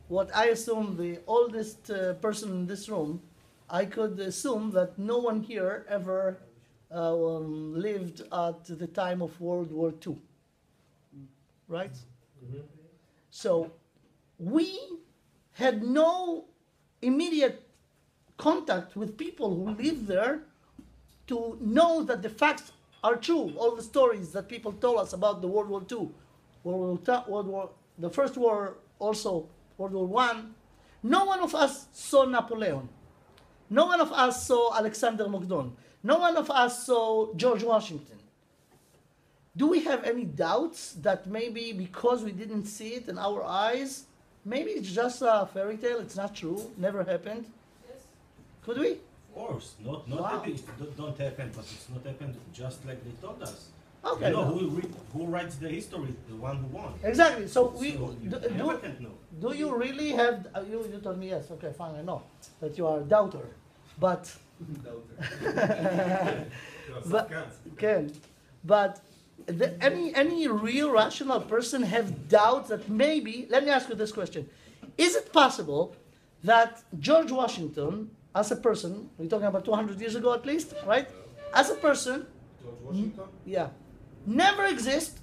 what I assume the oldest person in this room, I could assume that no one here ever lived at the time of World War II. Right? Mm-hmm. So we had no immediate contact with people who lived there to know that the facts are true. All the stories that people told us about the World War II, the First War, also World War I. No one of us saw Napoleon. No one of us saw Alexander Macdonald. No one of us saw George Washington. Do we have any doubts that maybe because we didn't see it in our eyes, maybe it's just a fairy tale, it's not true, never happened? Yes. Could we? Of course. Not that it don't happen, but it's not happened just like they told us. Okay. You know, who writes the history? The one who won. Exactly. So never can know. do you really have? You told me yes. Okay, fine. I know that you are a doubter, but. But any real rational person have doubts that maybe. Let me ask you this question: is it possible that George Washington, as a person, we're talking about 200 years ago at least, right? As a person, George Washington? yeah, never exist.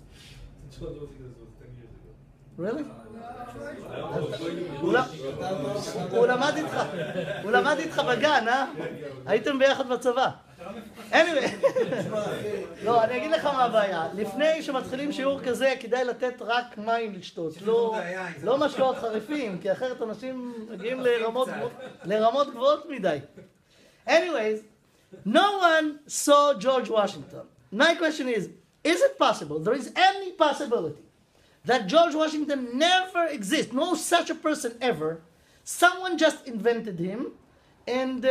George Washington was 10 years ago. Really? הוא למד איתך בגן, אה? הייתם ביחד בצבא. anyway, לא, אני אגיד לך מה הבעיה. לפני שמתחילים שיעור כזה, כדאי לתת רק מים לשתות. לא משקאות חריפים, כי אחרת אנשים מגיעים לרמות גבוהות מדי. Anyways, no one saw George Washington. My question is it possible, there is any possibility that George Washington never exists, no such a person ever, someone just invented him and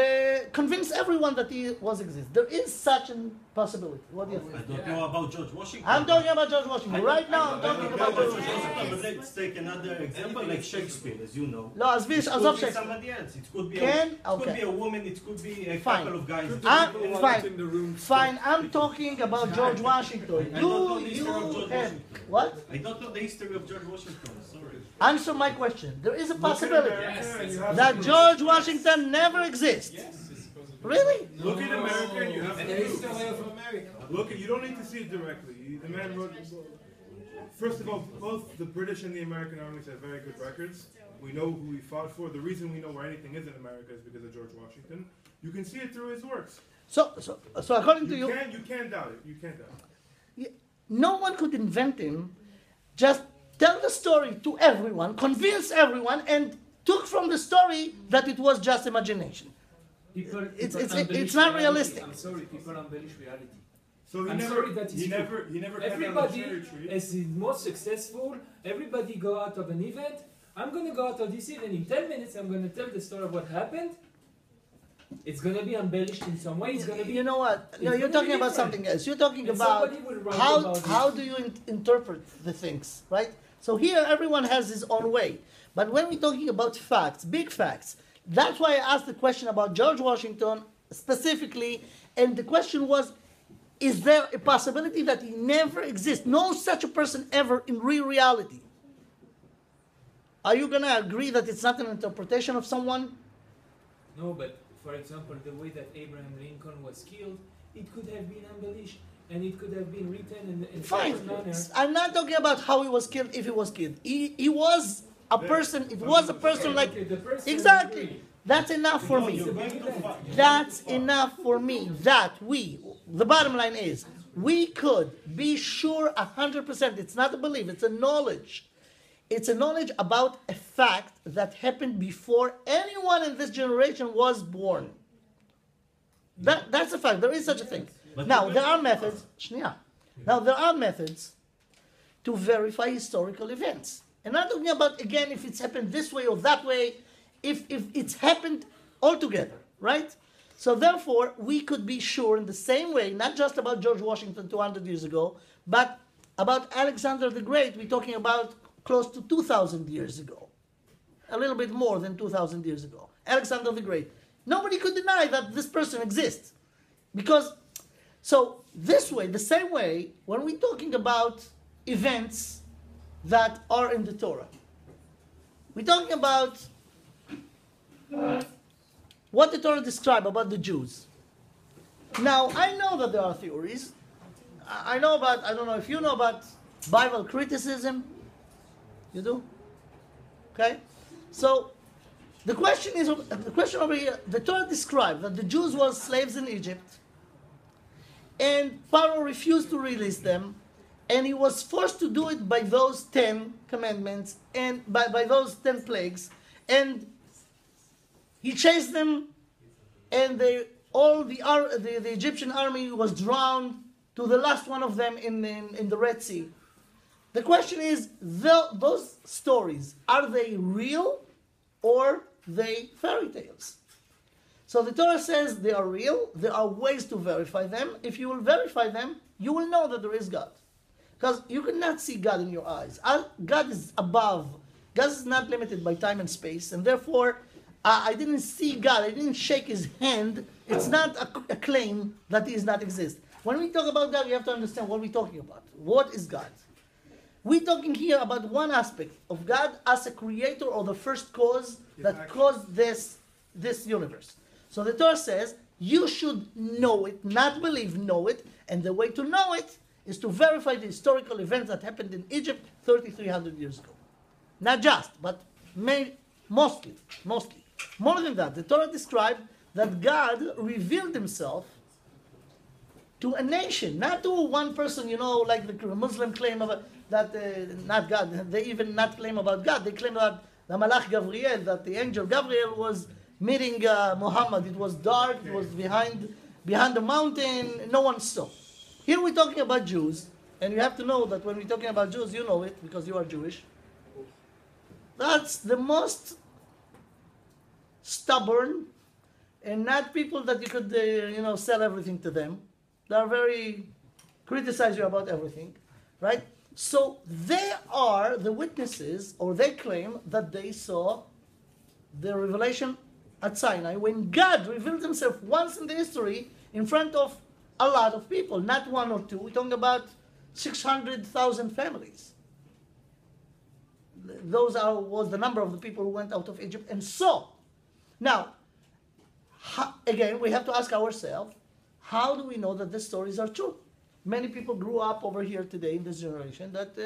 convinced everyone that he was exist. There is such a possibility. What do you think? I don't know about George Washington. I'm talking about George Washington. Right now I'm talking about George Washington. But let's take another example, like Shakespeare, as you know. No, it could be Shakespeare. somebody else. It could be, Could be a woman, it could be a fine. couple of guys. Fine, I'm talking about George Washington. I don't know the history of George Washington. What? I don't know the history of George Washington, sorry. Answer my question. There is a possibility that George Washington never exists. Really? Look at America and you have And the history of America. Look, you don't need to see it directly. The man wrote. First of all, both the British and the American armies have very good records. We know who he fought for. The reason we know where anything is in America is because of George Washington. You can see it through his works. So according to you, you can't doubt it. You can't doubt it. No one could invent him. Just tell the story to everyone, convince everyone, and took from the story that it was just imagination. It's not realistic. I'm sorry, people embellish reality. So he never everybody is most successful. Everybody go out of an event. I'm going to go out of this event in 10 minutes. I'm going to tell the story of what happened. It's going to be embellished in some way. It's going to be. You know what? You're talking about something else. You're talking about how do you interpret the things, right? So here everyone has his own way. But when we're talking about facts, big facts, that's why I asked the question about George Washington specifically, and the question was, is there a possibility that he never exists? No such a person ever in real reality. Are you going to agree that it's not an interpretation of someone? No, but for example, the way that Abraham Lincoln was killed, it could have been embellished, and it could have been written in Fine. such a manner. I'm not talking about how he was killed, if he was killed. He was a person, it was a person like... Exactly. That's enough for me. That's enough for me. The bottom line is, we could be sure 100%, it's not a belief, it's a knowledge. It's a knowledge about a fact that happened before anyone in this generation was born. That's a fact, there is such a thing. Now, there are methods, to verify historical events. And I'm not talking about, again, if it's happened this way or that way, if it's happened altogether, right? So therefore, we could be sure in the same way, not just about George Washington 200 years ago, but about Alexander the Great, we're talking about close to 2,000 years ago. A little bit more than 2,000 years ago. Alexander the Great. Nobody could deny that this person exists. Because, so this way, the same way, when we're talking about events that are in the Torah, we're talking about what the Torah describes about the Jews. Now, I know that there are theories. I don't know if you know about Bible criticism. You do? Okay? So, the question over here, the Torah describes that the Jews were slaves in Egypt, and Pharaoh refused to release them, and he was forced to do it by those 10 commandments, and by those 10 plagues, and he chased them, and the Egyptian army was drowned to the last one of them in the Red Sea. The question is, those stories, are they real or they fairy tales? So the Torah says they are real. There are ways to verify them. If you will verify them, you will know that there is God. Because you cannot see God in your eyes. God is above. God is not limited by time and space. And therefore, I didn't see God. I didn't shake his hand. It's not a claim that he does not exist. When we talk about God, we have to understand what we're talking about. What is God? We're talking here about one aspect of God as a creator or the first cause that caused this universe. So the Torah says, you should know it, not believe, know it. And the way to know it is to verify the historical events that happened in Egypt 3,300 years ago. Not just, but mostly. More than that, the Torah described that God revealed himself to a nation, not to one person, like the Muslim claim about that, not God. They even not claim about God. They claim about the Malach Gabriel, that the angel Gabriel was meeting Muhammad. It was dark, it was behind the mountain, no one saw. Here we're talking about Jews, and you have to know that when we're talking about Jews, you know it because you are Jewish. That's the most stubborn, and not people that you could, sell everything to them. They are very criticize you about everything, right? So they are the witnesses, or they claim that they saw the revelation at Sinai when God revealed himself once in the history in front of a lot of people, not one or two. We're talking about 600,000 families. Was the number of the people who went out of Egypt and saw. Now, again, we have to ask ourselves, how do we know that the stories are true? Many people grew up over here today in this generation that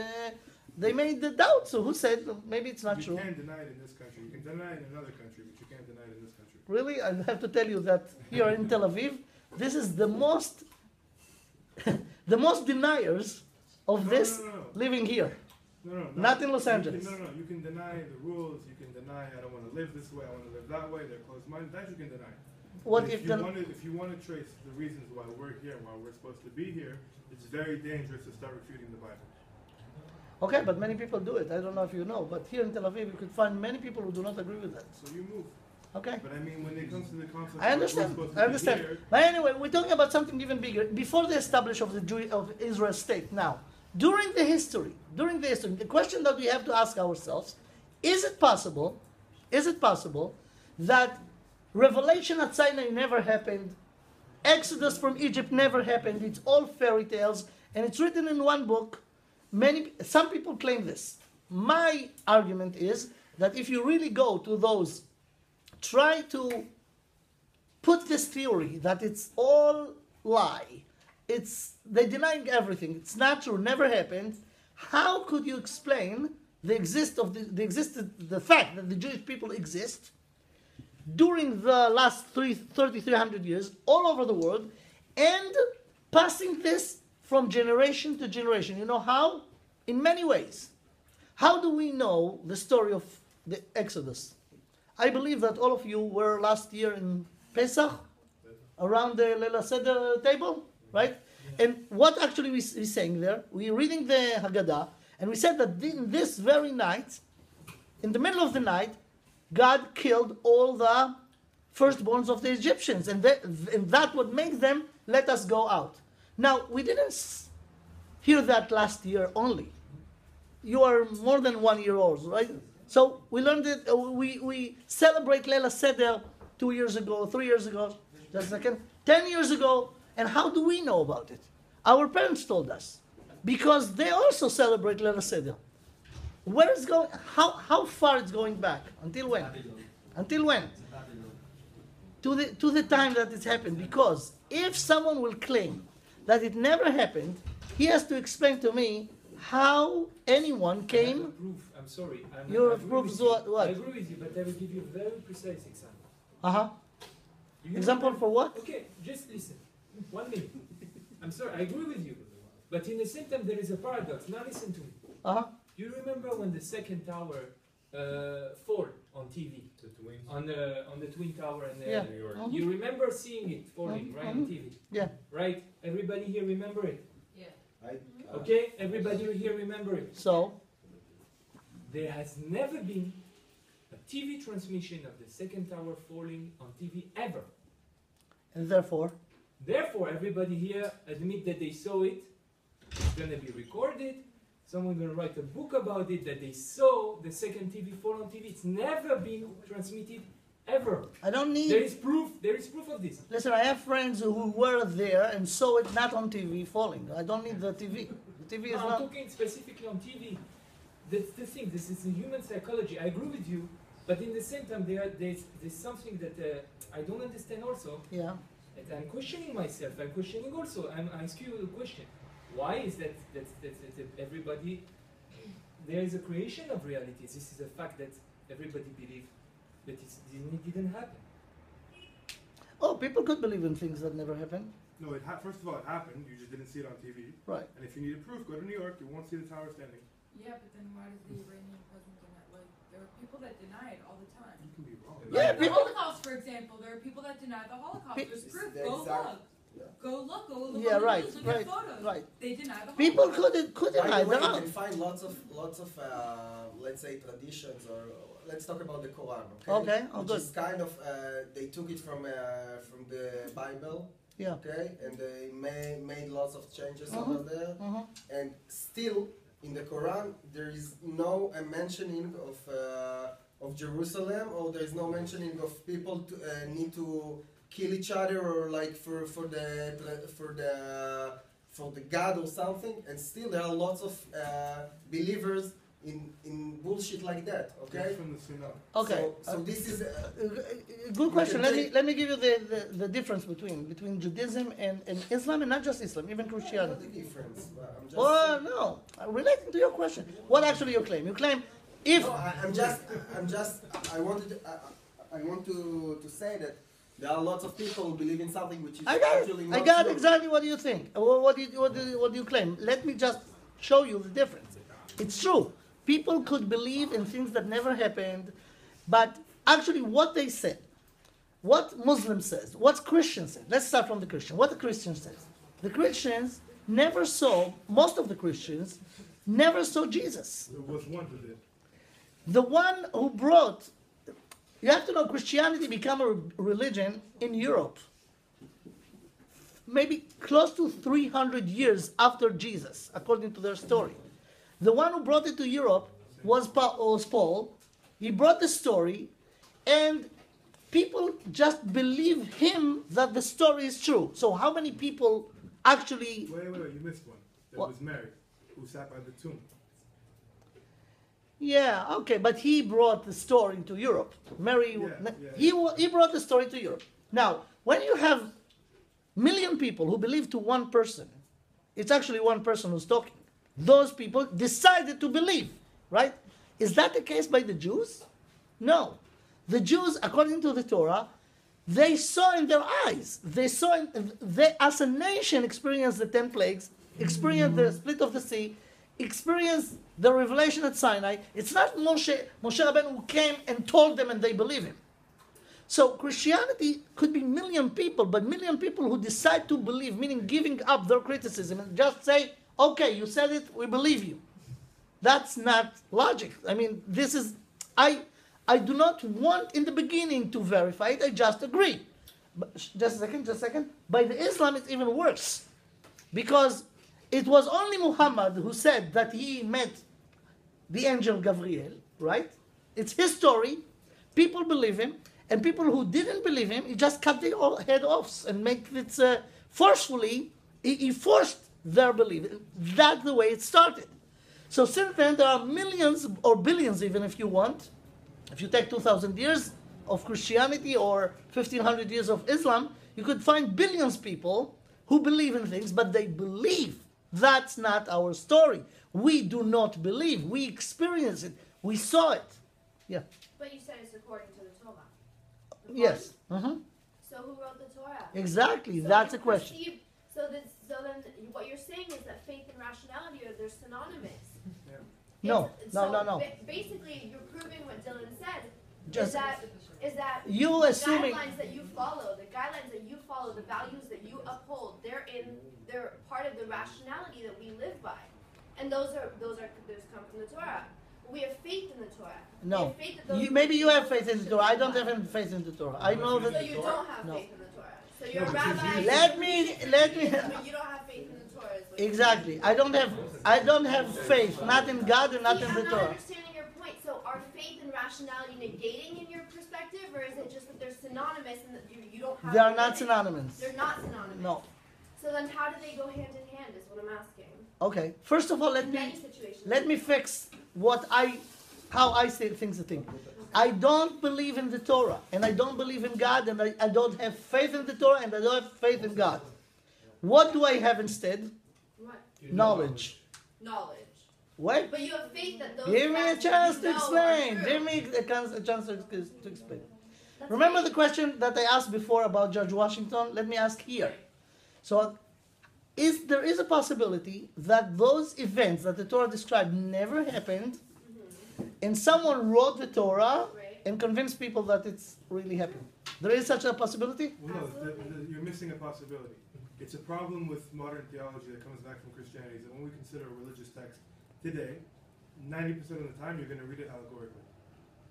they made the doubt. So who said maybe it's not true? You can't deny it in this country. You can deny it in another country, but you can't deny it in this country. Really? I have to tell you that here in Tel Aviv, this is the most deniers of this living here. Not in Los Angeles. You can deny the rules. You can deny I don't want to live this way. I want to live that way. They're closed-minded. That you can deny. If you want to trace the reasons why we're here, why we're supposed to be here, it's very dangerous to start refuting the Bible. Okay, but many people do it. I don't know if you know, but here in Tel Aviv, you could find many people who do not agree with that. So you move. Okay. But I mean, when it comes to the concept, I understand. Here, but anyway, we're talking about something even bigger. Before the establishment of Israel state, now, during the history, the question that we have to ask ourselves: is it possible that revelation at Sinai never happened, Exodus from Egypt never happened? It's all fairy tales, and it's written in one book. Some people claim this. My argument is that if you really go to those, try to put this theory that it's all lie, they're denying everything, it's not true, never happened. How could you explain the fact that the Jewish people exist during the last 3,300 years all over the world, and passing this from generation to generation? You know how? In many ways. How do we know the story of the Exodus? I believe that all of you were last year in Pesach, around the Leila Seder table, right? And what actually we're saying there, we're reading the Haggadah, and we said that in this very night, in the middle of the night, God killed all the firstborns of the Egyptians, and that would make them let us go out. Now, we didn't hear that last year only. You are more than 1 year old, right? So we learned it, we celebrate Leila Seder 2 years ago, 3 years ago, just a second, 10 years ago, and how do we know about it? Our parents told us, because they also celebrate Leila Seder. Where is going? How far it's going back? Until when? Until when? To the time that it's happened. Because if someone will claim that it never happened, he has to explain to me how anyone came. I'm sorry. Your proof is what? I agree with you, but I will give you a very precise example. Example for what? Okay, just listen. 1 minute. I'm sorry, I agree with you. But in the same time, there is a paradox. Now listen to me. You remember when the second tower fall on TV? On the Twin Tower in New York. You remember seeing it falling right on TV? Yeah. Right? Everybody here remember it? Yeah. Okay? Everybody here remember it? So? There has never been a TV transmission of the second tower falling on TV ever. And therefore? Therefore, everybody here admit that they saw it. It's going to be recorded. Someone's going to write a book about it, that they saw the second TV fall on TV. It's never been transmitted ever. I don't need... There is proof of this. Listen, I have friends who were there and saw it not on TV falling. I don't need the TV. The TV is I'm not... talking specifically on TV. That's the thing. This is the human psychology. I agree with you, but in the same time, there's something that I don't understand also. Yeah. And I'm questioning myself. I'm questioning also. I'm asking you a question. Why is that everybody... There is a creation of realities. This is a fact that everybody believes, but it didn't happen. Oh, people could believe in things that never happened. No, first of all, it happened. You just didn't see it on TV. Right. And if you need a proof, go to New York. You won't see the tower standing. Yeah, but then why does the Iranian president deny? Like, there are people that deny it all the time. You can be wrong. Yeah, The Holocaust, for example, there are people that deny the Holocaust. There's proof. Go look. Go look. Go look. Yeah, on the right, news, look right, at photos. right. They deny the Holocaust. People could By deny the way, that. you can find lots of let's say traditions, or let's talk about the Quran. Okay, which good. is kind of they took it from the Bible. Yeah. Okay, and they made lots of changes over there, and still in the Quran there is no mentioning of Jerusalem, or there is no mentioning of people to, need to kill each other, or like for the God or something, and still there are lots of believers in bullshit like that. Okay. From the Sunnah. Okay. So this is good question. Let me give you the difference between Judaism and Islam, and not just Islam, even Christianity. the difference. I'm just Oh no, relating to your question. What actually you claim? You claim if No, I want to say that there are lots of people who believe in something which is actually not I got true. exactly what you think. What do you claim? Let me just show you the difference. It's true. People could believe in things that never happened, but actually what they said, what Muslim says, what Christian said. Let's start from the Christian. What the Christian says. The Christians never saw, most of the Christians never saw Jesus. There was one who did. The one who brought, you have to know, Christianity became a religion in Europe, maybe close to 300 years after Jesus, according to their story. The one who brought it to Europe was Paul. He brought the story, and people just believe him that the story is true. So how many people actually... Wait, you missed one. That was Mary, who sat by the tomb. Yeah, okay, but he brought the story to Europe. Mary, he brought the story to Europe. Now, when you have million people who believe to one person, it's actually one person who's talking. Those people decided to believe, right? Is that the case by the Jews? No. The Jews, according to the Torah, they saw in their eyes. They as a nation, experienced the 10 plagues, experienced the split of the sea, experienced the revelation at Sinai. It's not Moshe Rabbeinu who came and told them and they believe him. So Christianity could be million people, but million people who decide to believe, meaning giving up their criticism and just say, okay, you said it, we believe you. That's not logic. I mean, this is, I do not want in the beginning to verify it, I just agree. But just a second. By the Islam, it's even worse. Because it was only Muhammad who said that he met the angel Gabriel, right? It's his story. People believe him. And people who didn't believe him, he just cut their head off and make it forcefully. He forced their belief. That's the way it started. So since then, there are millions or billions, even if you want. If you take 2,000 years of Christianity or 1,500 years of Islam, you could find billions of people who believe in things, but they believe. That's not our story. We do not believe. We experience it. We saw it. Yeah. But you said it's according to the Torah. Yes. So who wrote the Torah? Exactly. So That's you a question. perceive- So then what you're saying is that faith and rationality they're synonymous. No. Basically, you're proving what Dylan said. Just- is that You the assuming- guidelines that you follow, the values that you uphold, they're part of the rationality that we live by, and those come from the Torah. We have faith in the Torah. No. Faith that those Maybe you have faith in the Torah. I don't have any faith in the Torah. I know that. So you don't have No. faith in the Torah. So you're a rabbi. Let me. But you don't have faith in the Torah. Is what you're Exactly. I don't have faith, not in God and not in the I'm not Torah. understanding your point. So are faith and rationality negating in your perspective, or is it just that they're synonymous and that you don't have? They are not synonymous. They're not synonymous. No. So then, how do they go hand in hand? Is what I'm asking. Okay. First of all, let me fix how I say things. The thing. I don't believe in the Torah, and I don't believe in God, and I don't have faith in the Torah, and I don't have faith in God. What do I have instead? What? Knowledge. Knowledge. What? But you have faith that those. Give me a facts chance you to know explain. are true. Give me a chance to explain. Remember the question that I asked before about Judge Washington? Let me ask here. So, there is a possibility that those events that the Torah described never happened, and someone wrote the Torah and convinced people that it's really happened. There is such a possibility? Well, no, you're missing a possibility. It's a problem with modern theology that comes back from Christianity, is that when we consider a religious text today, 90% of the time you're going to read it allegorically.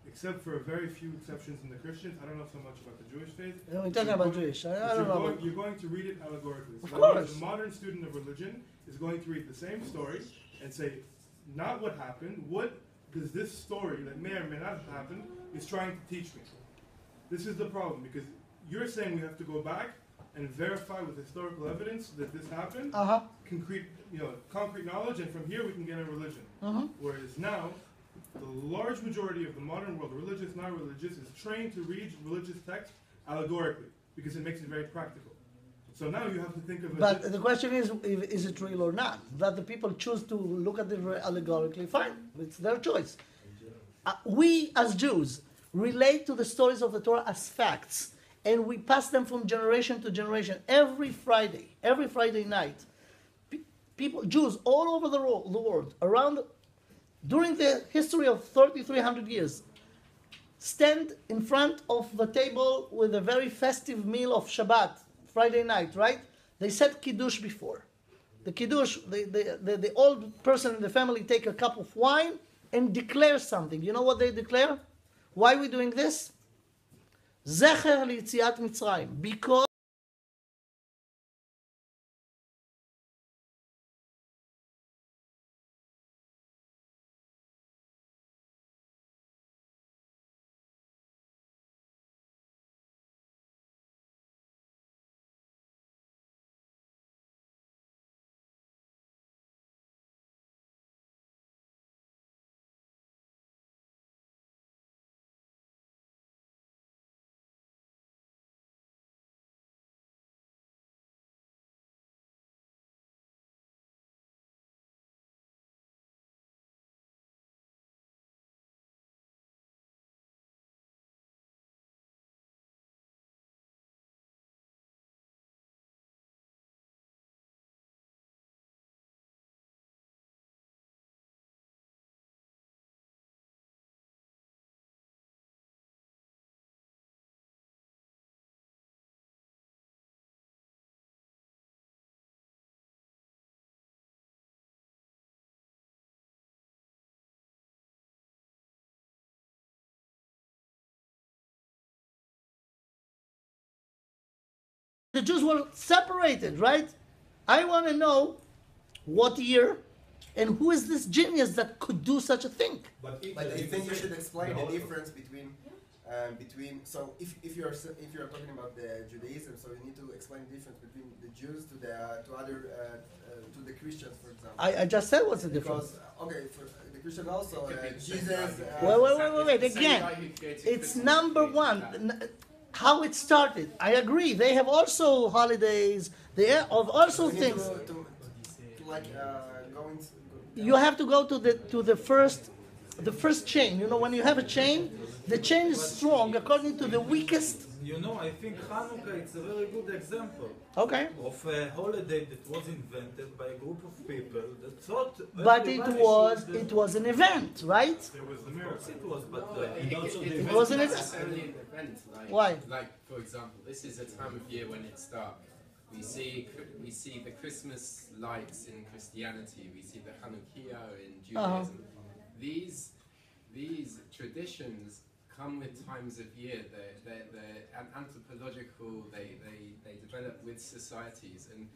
Except for a very few exceptions in the Christians. I don't know so much about the Jewish faith. We're talking about Jewish. I don't know. You're going to read it allegorically. So Of that course. means a modern student of religion is going to read the same story and say, not what happened, what does this story that may or may not have happened is trying to teach me. This is the problem, because you're saying we have to go back and verify with historical evidence that this happened, concrete knowledge, and from here we can get a religion. Whereas now, the large majority of the modern world, religious, non-religious, is trained to read religious texts allegorically, because it makes it very practical. So now you have to think of it. But the question is it real or not? That the people choose to look at it allegorically, fine. It's their choice. We, as Jews, relate to the stories of the Torah as facts, and we pass them from generation to generation. Every Friday night, people, Jews all over the world, during the history of 3,300 years, stand in front of the table with a very festive meal of Shabbat, Friday night, right? They said Kiddush before. The Kiddush, the old person in the family take a cup of wine and declare something. You know what they declare? Why are we doing this? Zecher li'yitziat Mitzrayim. Because the Jews were separated, right? I want to know what year and who is this genius that could do such a thing. But I think you should explain the difference between so if you're talking about the Judaism, so you need to explain the difference between the Jews to the Christians, for example. I just said what's the difference. Okay, for the Christian also, Jesus. Wait. Again, it's number one. How it started. I agree. They have also holidays. They have also things. You have to go to the first chain. You know, when you have a chain, the chain is strong according to the weakest. You know, I think Hanukkah is a very good example. Okay. Of a holiday that was invented by a group of people that thought. But it was an event, right? There was the miracle. It was, but it wasn't an event. Why? Like, for example, this is a time of year when it's dark. We see the Christmas lights in Christianity. We see the Hanukkah in Judaism. these traditions come with times of year. They're anthropological. They develop with societies, and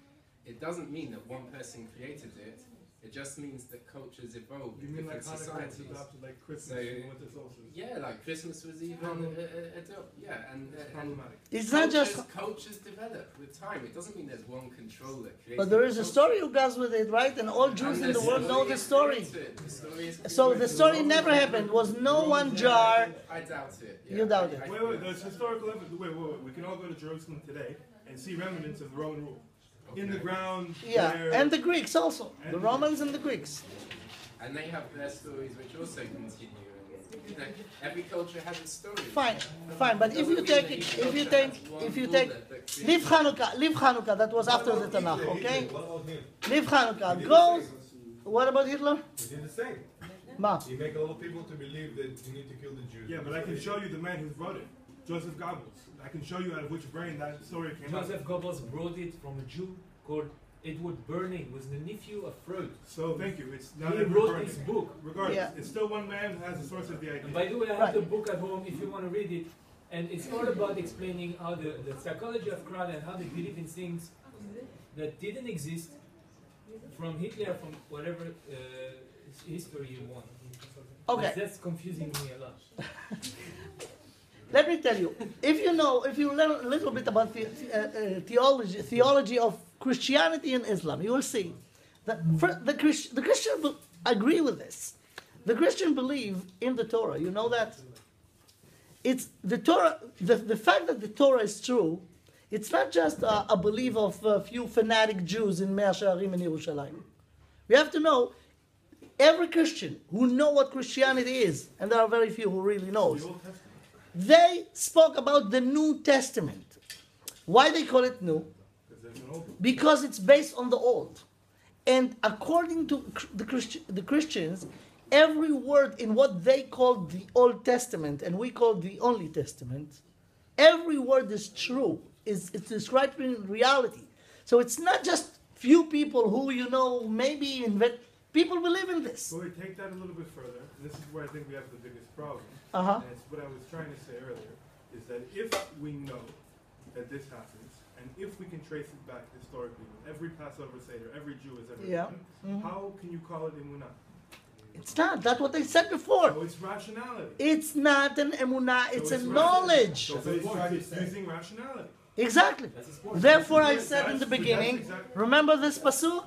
it doesn't mean that one person created it. It just means that cultures evolve You in mean different like Hanukkah societies. was adopted like Christmas So, and winter solstice? yeah, like Christmas was even and problematic. It's not just cultures develop with time. It doesn't mean there's one control that creates. but there is a story who goes with it, right? And all Jews in the world know the story. So the story never happened. Was no one jar. I doubt it. Yeah. You doubt it. Wait, there's historical evidence. Wait. We can all go to Jerusalem today and see remnants of the Roman rule. In the ground. Yeah, there. and the Greeks also. The Romans and the Greeks. And they have their stories which also continue. You know, every culture has a story. Fine. But if you take, leave Hanukkah, that was after the Tanakh, okay? Leave Hanukkah, go. What about Hitler? He did the same. Ma. He make all the people to believe that you need to kill the Jews. Yeah, but I can show you the man who wrote it, Joseph Goebbels. I can show you out of which brain that story came out. Joseph Goebbels brought it from a Jew called Edward Bernays, was the nephew of Freud. So thank you. It's not he Edward wrote Bernays. this book. Regardless, it's still one man who has the source of the idea. And by the way, I have the book at home if you want to read it. And it's all about explaining how the psychology of crowd and how they believe in things that didn't exist from Hitler, from whatever history you want. Okay. That's confusing me a lot. Let me tell you, if you learn a little bit about the theology of Christianity and Islam, you will see that the Christian agree with this. The Christian believe in the Torah. You know that? It's the Torah. The fact that the Torah is true, it's not just a belief of a few fanatic Jews in Mea Shearim in Yerushalayim. We have to know every Christian who know what Christianity is, and there are very few who really knows. They spoke about the New Testament. Why they call it new? Because it's based on the Old. And according to the Christians, every word in what they call the Old Testament, and we call the Only Testament, every word is true. It's described in reality. So it's not just few people who, maybe invent. People believe in this. So we take that a little bit further, and this is where I think we have the biggest problem. Uh-huh. And it's what I was trying to say earlier, is that if we know that this happens, and if we can trace it back historically, with every Passover Seder, every Jew has ever done, how can you call it Emunah? It's not. That's what they said before. So it's rationality. It's not an Emunah, it's a knowledge. So it's using rationality. Exactly. Therefore I said in the beginning, remember this pasuk?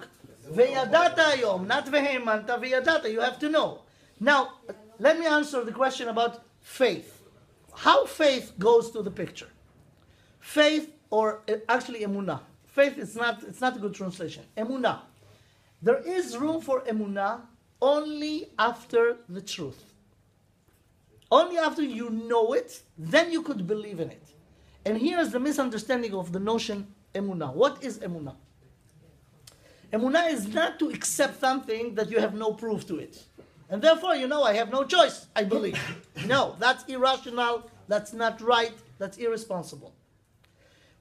Veyadata yom, not vehemanta, veyadata. You have to know. Now, let me answer the question about faith. How faith goes to the picture. Faith, or actually emunah. Faith is not a good translation. Emunah. There is room for emunah only after the truth. Only after you know it, then you could believe in it. And here is the misunderstanding of the notion emunah. What is emunah? Emunah is not to accept something that you have no proof to it. And therefore, I have no choice, I believe. No, that's irrational, that's not right, that's irresponsible.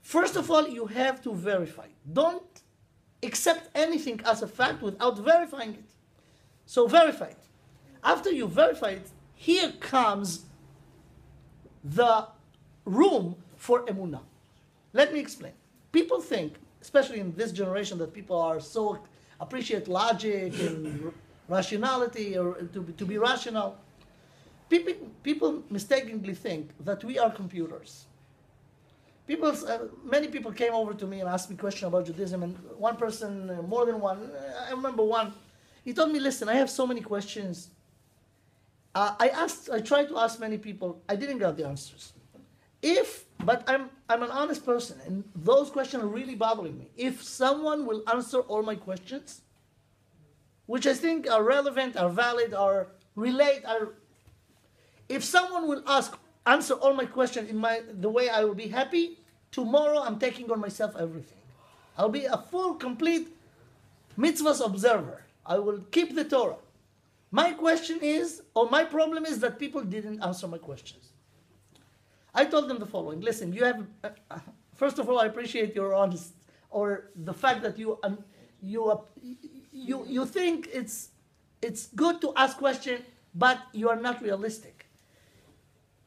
First of all, you have to verify. Don't accept anything as a fact without verifying it. So verify it. After you verify it, here comes the room for emunah. Let me explain. People think, especially in this generation, that people are so appreciate logic and rationality, or to be rational. People mistakenly think that we are computers. Many people came over to me and asked me questions about Judaism, and one person, more than one, I remember one, he told me, listen, I have so many questions. I tried to ask many people, I didn't get the answers. But I'm an honest person, and those questions are really bothering me. If someone will answer all my questions, which I think are relevant, are valid, if someone will answer all my questions in the way I will be happy, tomorrow I'm taking on myself everything. I'll be a full, complete mitzvahs observer. I will keep the Torah. My question is, or my problem is that people didn't answer my questions. I told them the following: listen, you have. First of all, I appreciate your honest, or the fact that you think it's good to ask questions but you are not realistic.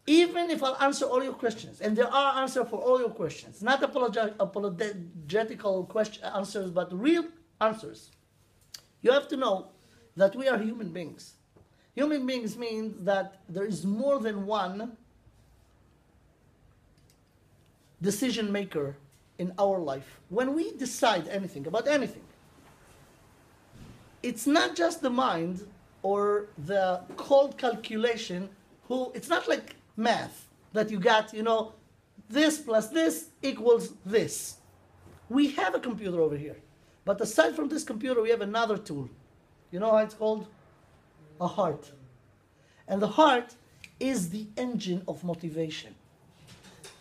Even if I'll answer all your questions, and there are answers for all your questions, not apologetical answers, but real answers, you have to know that we are human beings. Human beings means that there is more than one decision maker in our life. When we decide anything, about anything, it's not just the mind or the cold calculation it's not like math that you got, this plus this equals this. We have a computer over here. But aside from this computer, we have another tool. You know how it's called? A heart. And the heart is the engine of motivation.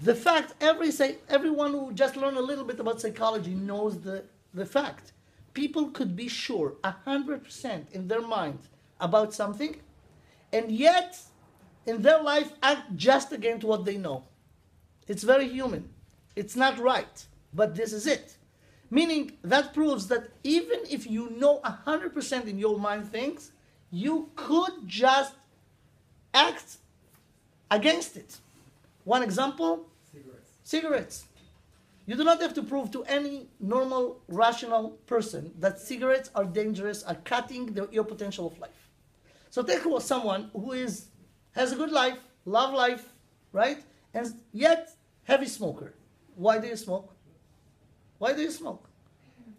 The fact, everyone who just learned a little bit about psychology knows the fact. People could be sure 100% in their mind about something, and yet in their life act just against what they know. It's very human. It's not right, but this is it. Meaning that proves that even if you know 100% in your mind things, you could just act against it. One example, cigarettes. You do not have to prove to any normal, rational person that cigarettes are dangerous, are cutting your potential of life. So take someone who has a good life, love life, right? And yet heavy smoker. Why do you smoke? Why do you smoke?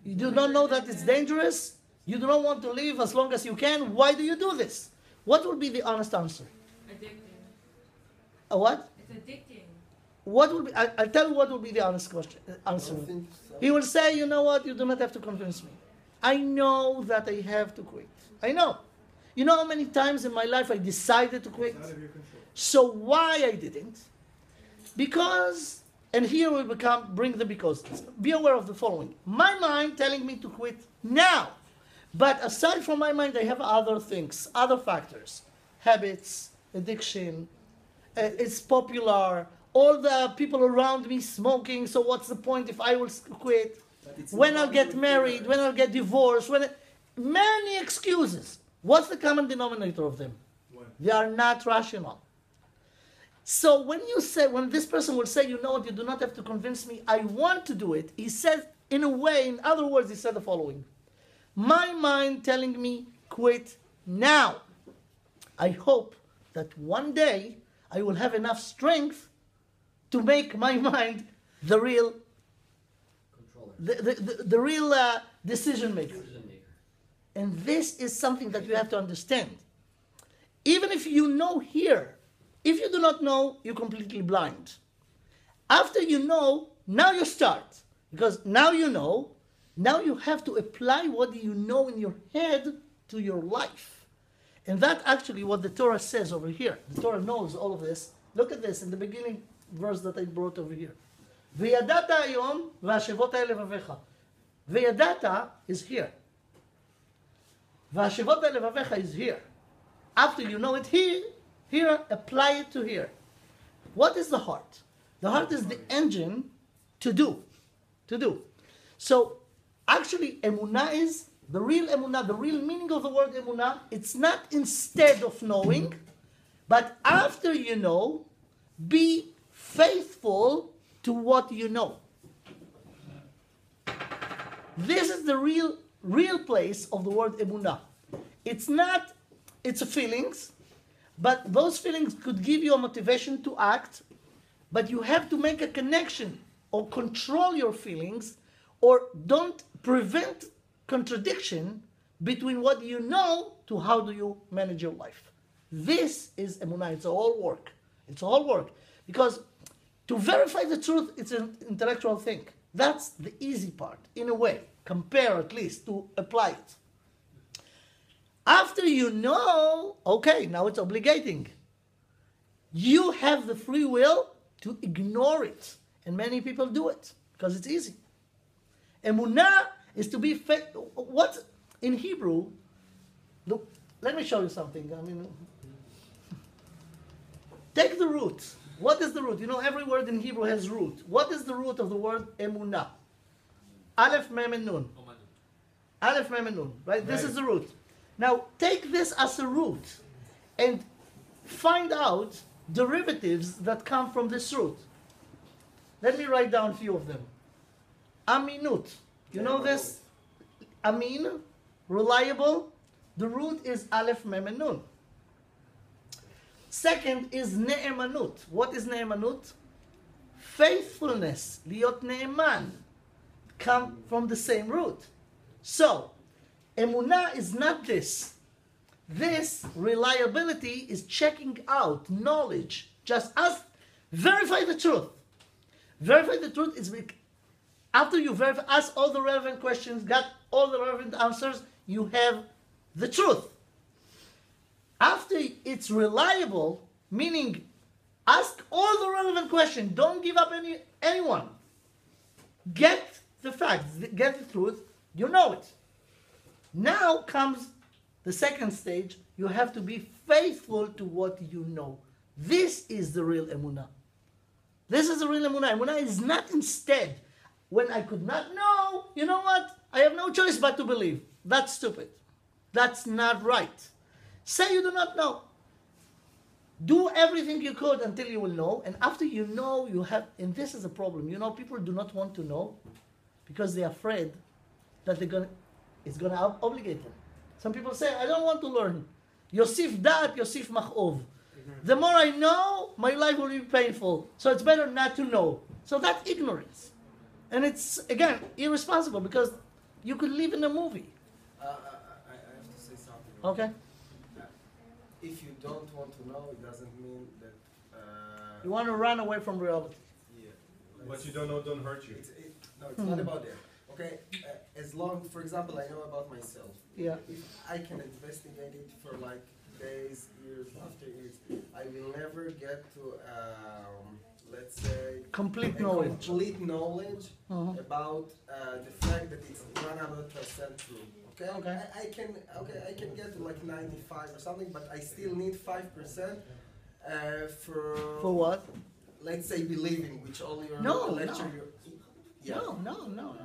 You do not know that it's dangerous? You do not want to live as long as you can? Why do you do this? What would be the honest answer? Addicting. A what? It's addicting. What will be? I'll tell you what will be the honest answer. He will say, you know what? You do not have to convince me. I know that I have to quit. I know. You know how many times in my life I decided to quit? So why I didn't? Because, and here we bring the because. Be aware of the following. My mind telling me to quit now. But aside from my mind, I have other things, other factors. Habits, addiction, it's popular, all the people around me smoking, so what's the point if I will quit? When I'll get married, when I'll get divorced, many excuses. What's the common denominator of them? They are not rational. So when this person will say, you know what, you do not have to convince me, I want to do it, he says, in a way, in other words, he said the following. My mind telling me, quit now. I hope that one day I will have enough strength to make my mind the real the real decision maker. And this is something that you have to understand. Even if you know here, if you do not know, you're completely blind. After you know, now you start. Because now you know, now you have to apply what you know in your head to your life. And that's actually what the Torah says over here. The Torah knows all of this. Look at this in the beginning verse that I brought over here. V'yadata hayom v'hashevot levavecha. V'yadata is here. V'hashevot levavecha is here. After you know it here, apply it to here. What is the heart? The heart is the engine to do. So, actually, Emunah is the real Emunah, the real meaning of the word Emunah. It's not instead of knowing, but after you know, be faithful to what you know. This is the real place of the word Emunah. It's a feelings, but those feelings could give you a motivation to act, but you have to make a connection or control your feelings, or don't prevent contradiction between what you know to how do you manage your life. This is Emunah. It's a whole work. It's a whole work. Because to verify the truth, it's an intellectual thing. That's the easy part, in a way. Compare at least to apply it. After you know, okay, now it's obligating. You have the free will to ignore it. And many people do it because it's easy. Emunah is to be faithful. What in Hebrew? Let me show you something. Take the root. What is the root? You know, every word in Hebrew has root. What is the root of the word Emunah? Aleph Mem and Nun. Aleph Mem and Nun. Right? This is the root. Now take this as a root, and find out derivatives that come from this root. Let me write down a few of them. Aminut. You know this? Amin, reliable. The root is Aleph Mem and Nun. Second is Ne'emanut. What is Ne'emanut? Faithfulness. Liot Ne'eman. Come from the same root. So, Emunah is not this. This reliability is checking out knowledge. Just verify the truth. Verify the truth is after you verify, ask all the relevant questions, got all the relevant answers, you have the truth. After it's reliable, meaning ask all the relevant questions, don't give up anyone. Get the facts, get the truth, you know it. Now comes the second stage, you have to be faithful to what you know. This is the real Emunah. This is the real Emunah. Emunah is not instead, when I could not know, you know what? I have no choice but to believe. That's stupid. That's not right. Say you do not know. Do everything you could until you will know. And after you know, you have, and this is a problem. You know, people do not want to know because they're afraid that it's going to obligate them. Some people say, I don't want to learn. Yosif dat, Yosif mach'ov. The more I know, my life will be painful. So it's better not to know. So that's ignorance. And it's, again, irresponsible because you could live in a movie. I have to say something. Okay. If you don't want to know, it doesn't mean that... You want to run away from reality. Yeah. What you don't know don't hurt you. No, it's not about that. Okay, as long, for example, I know about myself. Yeah. If I can investigate it for like days, years, after years, I will never get to, let's say, complete knowledge. Complete knowledge about the fact that it's 100% true. Okay. Okay. I can get to like 95 or something, but I still need 5% for what? Let's say believing, which all your lecture. No.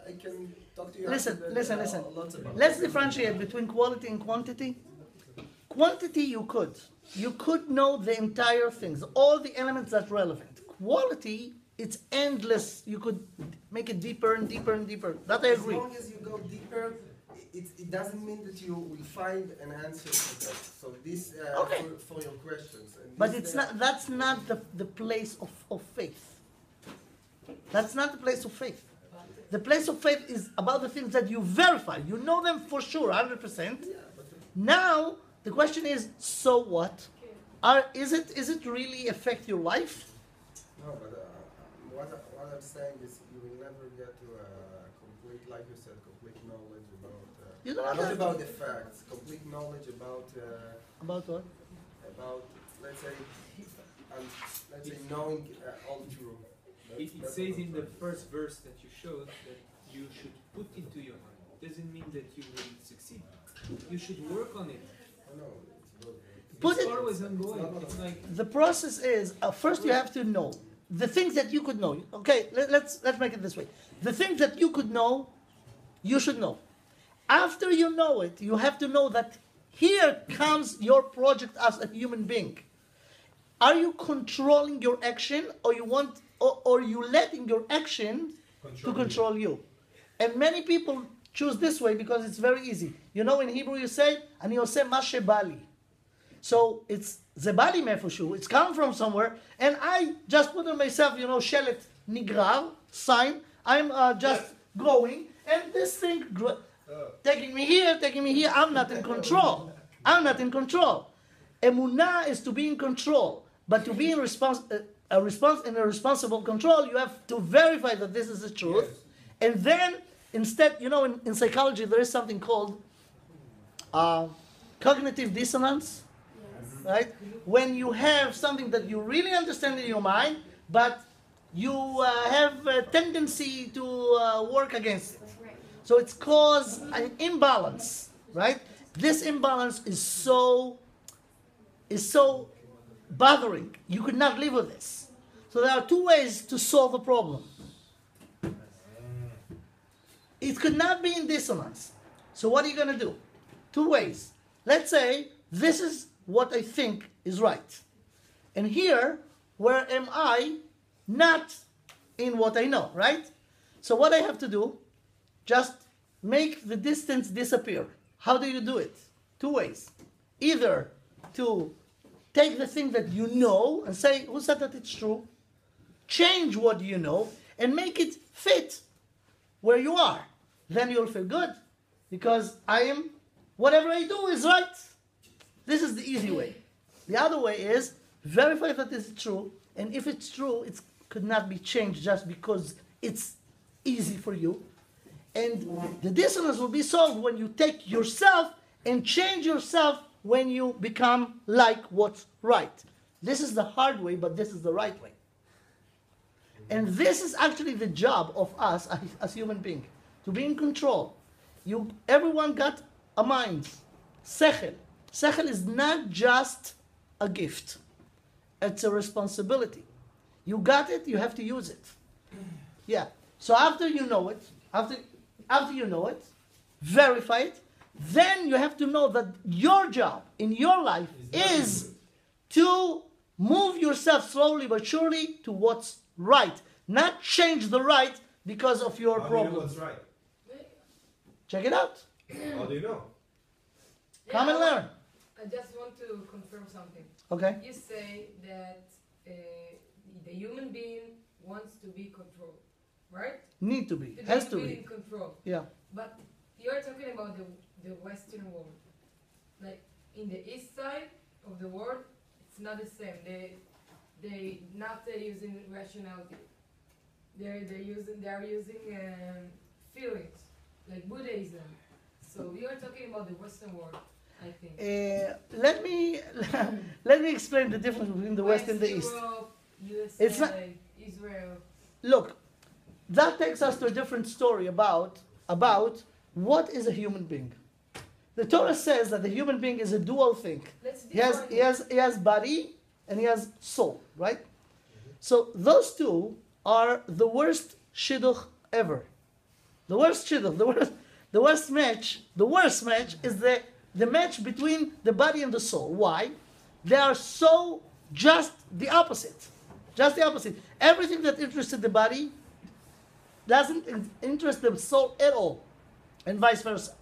I can talk to you. Listen. Let's differentiate between quality and quantity. Quantity you could know the entire things, all the elements that are relevant. Quality, it's endless. You could make it deeper and deeper and deeper. That I agree. As long as you go deeper, it doesn't mean that you will find an answer to that. So this for your questions. And but it's not. That's not the place of faith. That's not the place of faith. The place of faith is about the things that you verify. You know them for sure, 100%. Now the question is, so what? Is it really affect your life? No, but what I'm saying is you will never get to complete, like you said, complete knowledge about not about the facts, complete knowledge about what? About let's say knowing all true. It says in the first verse that you showed that you should put into your mind. It doesn't mean that you will succeed. You should work on it. It's always ongoing. It's like the process is first you have to know the things that you could know. Okay, let's make it this way. The things that you could know, you should know. After you know it, you have to know that here comes your project as a human being. Are you controlling your action, or you letting your action to control you? And many people choose this way because it's very easy. You know, in Hebrew you say, "Ani oseh ma shebali." So it's zebali mefushu. It's come from somewhere, and I just put on myself, shelet nigrar sign. I'm just going, and this thing taking me here. I'm not in control. Emunah is to be in control. But to be in a responsible control, you have to verify that this is the truth. Yes. And then, instead, in psychology, there is something called cognitive dissonance. Yes. Right? When you have something that you really understand in your mind, but you have a tendency to work against it. So it's caused an imbalance, right? This imbalance is so bothering. You could not live with this. So there are two ways to solve the problem. It could not be in dissonance. So what are you going to do? Two ways. Let's say this is what I think is right. And here, where am I not in what I know, right? So what I have to do, just make the distance disappear. How do you do it? Two ways. Either to take the thing that you know and say, who said that it's true? Change what you know and make it fit where you are. Then you'll feel good because whatever I do is right. This is the easy way. The other way is verify that it's true, and if it's true, it could not be changed just because it's easy for you. And the dissonance will be solved when you take yourself and change yourself when you become like what's right. This is the hard way, but this is the right way. And this is actually the job of us as human beings, to be in control. Everyone got a mind, sechel. Sechel is not just a gift. It's a responsibility. You got it, you have to use it. Yeah. So after you know it, after you know it, verify it, then you have to know that your job in your life is to move yourself slowly but surely to what's right. Not change the right because of your problems. How do you know what's right? Check it out. How do you know? Come and learn. I just want to confirm something. Okay. You say that the human being wants to be controlled, right? Need to be. Has to be be. in control. Yeah. But you're talking about the Western world. Like in the east side of the world, it's not the same. They not using rationality. They are using feelings, like Buddhism. So you're talking about the Western world, I think. Let me explain the difference between the West and the East. Europe, USA, It's not, Israel. look, that takes us to a different story about what is a human being. The Torah says that the human being is a dual thing. He has body and he has soul, right? So those two are the worst shidduch ever. The worst shidduch, the worst match is the match between the body and the soul. Why? They are so just the opposite. Just the opposite. Everything that interested the body doesn't interest the soul at all, and vice versa.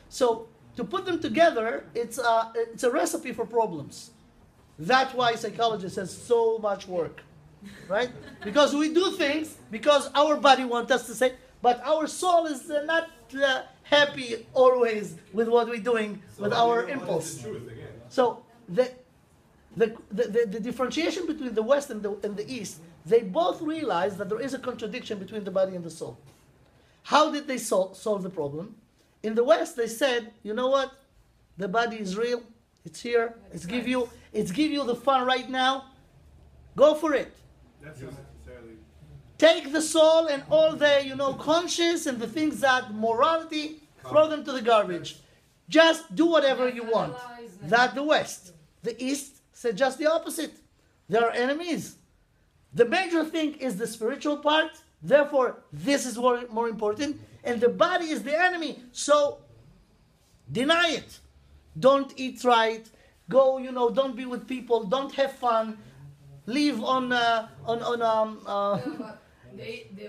So to put them together, it's a recipe for problems. That's why psychologists has so much work, right? Because we do things because our body wants us to say, but our soul is not happy always with what we're doing with our impulse. So the differentiation between the West and the East, they both realize that there is a contradiction between the body and the soul. How did they solve the problem? In the West, they said, you know what? The body is real. It's here. It's give you the fun right now. Go for it. That's not necessarily. Take the soul and all the conscience and the things that morality, throw them to the garbage. Just do whatever you want. That's the West. The East said just the opposite. They are enemies. The major thing is the spiritual part. Therefore, this is more important. And the body is the enemy. So, deny it. Don't eat right. Go, don't be with people. Don't have fun. Live on The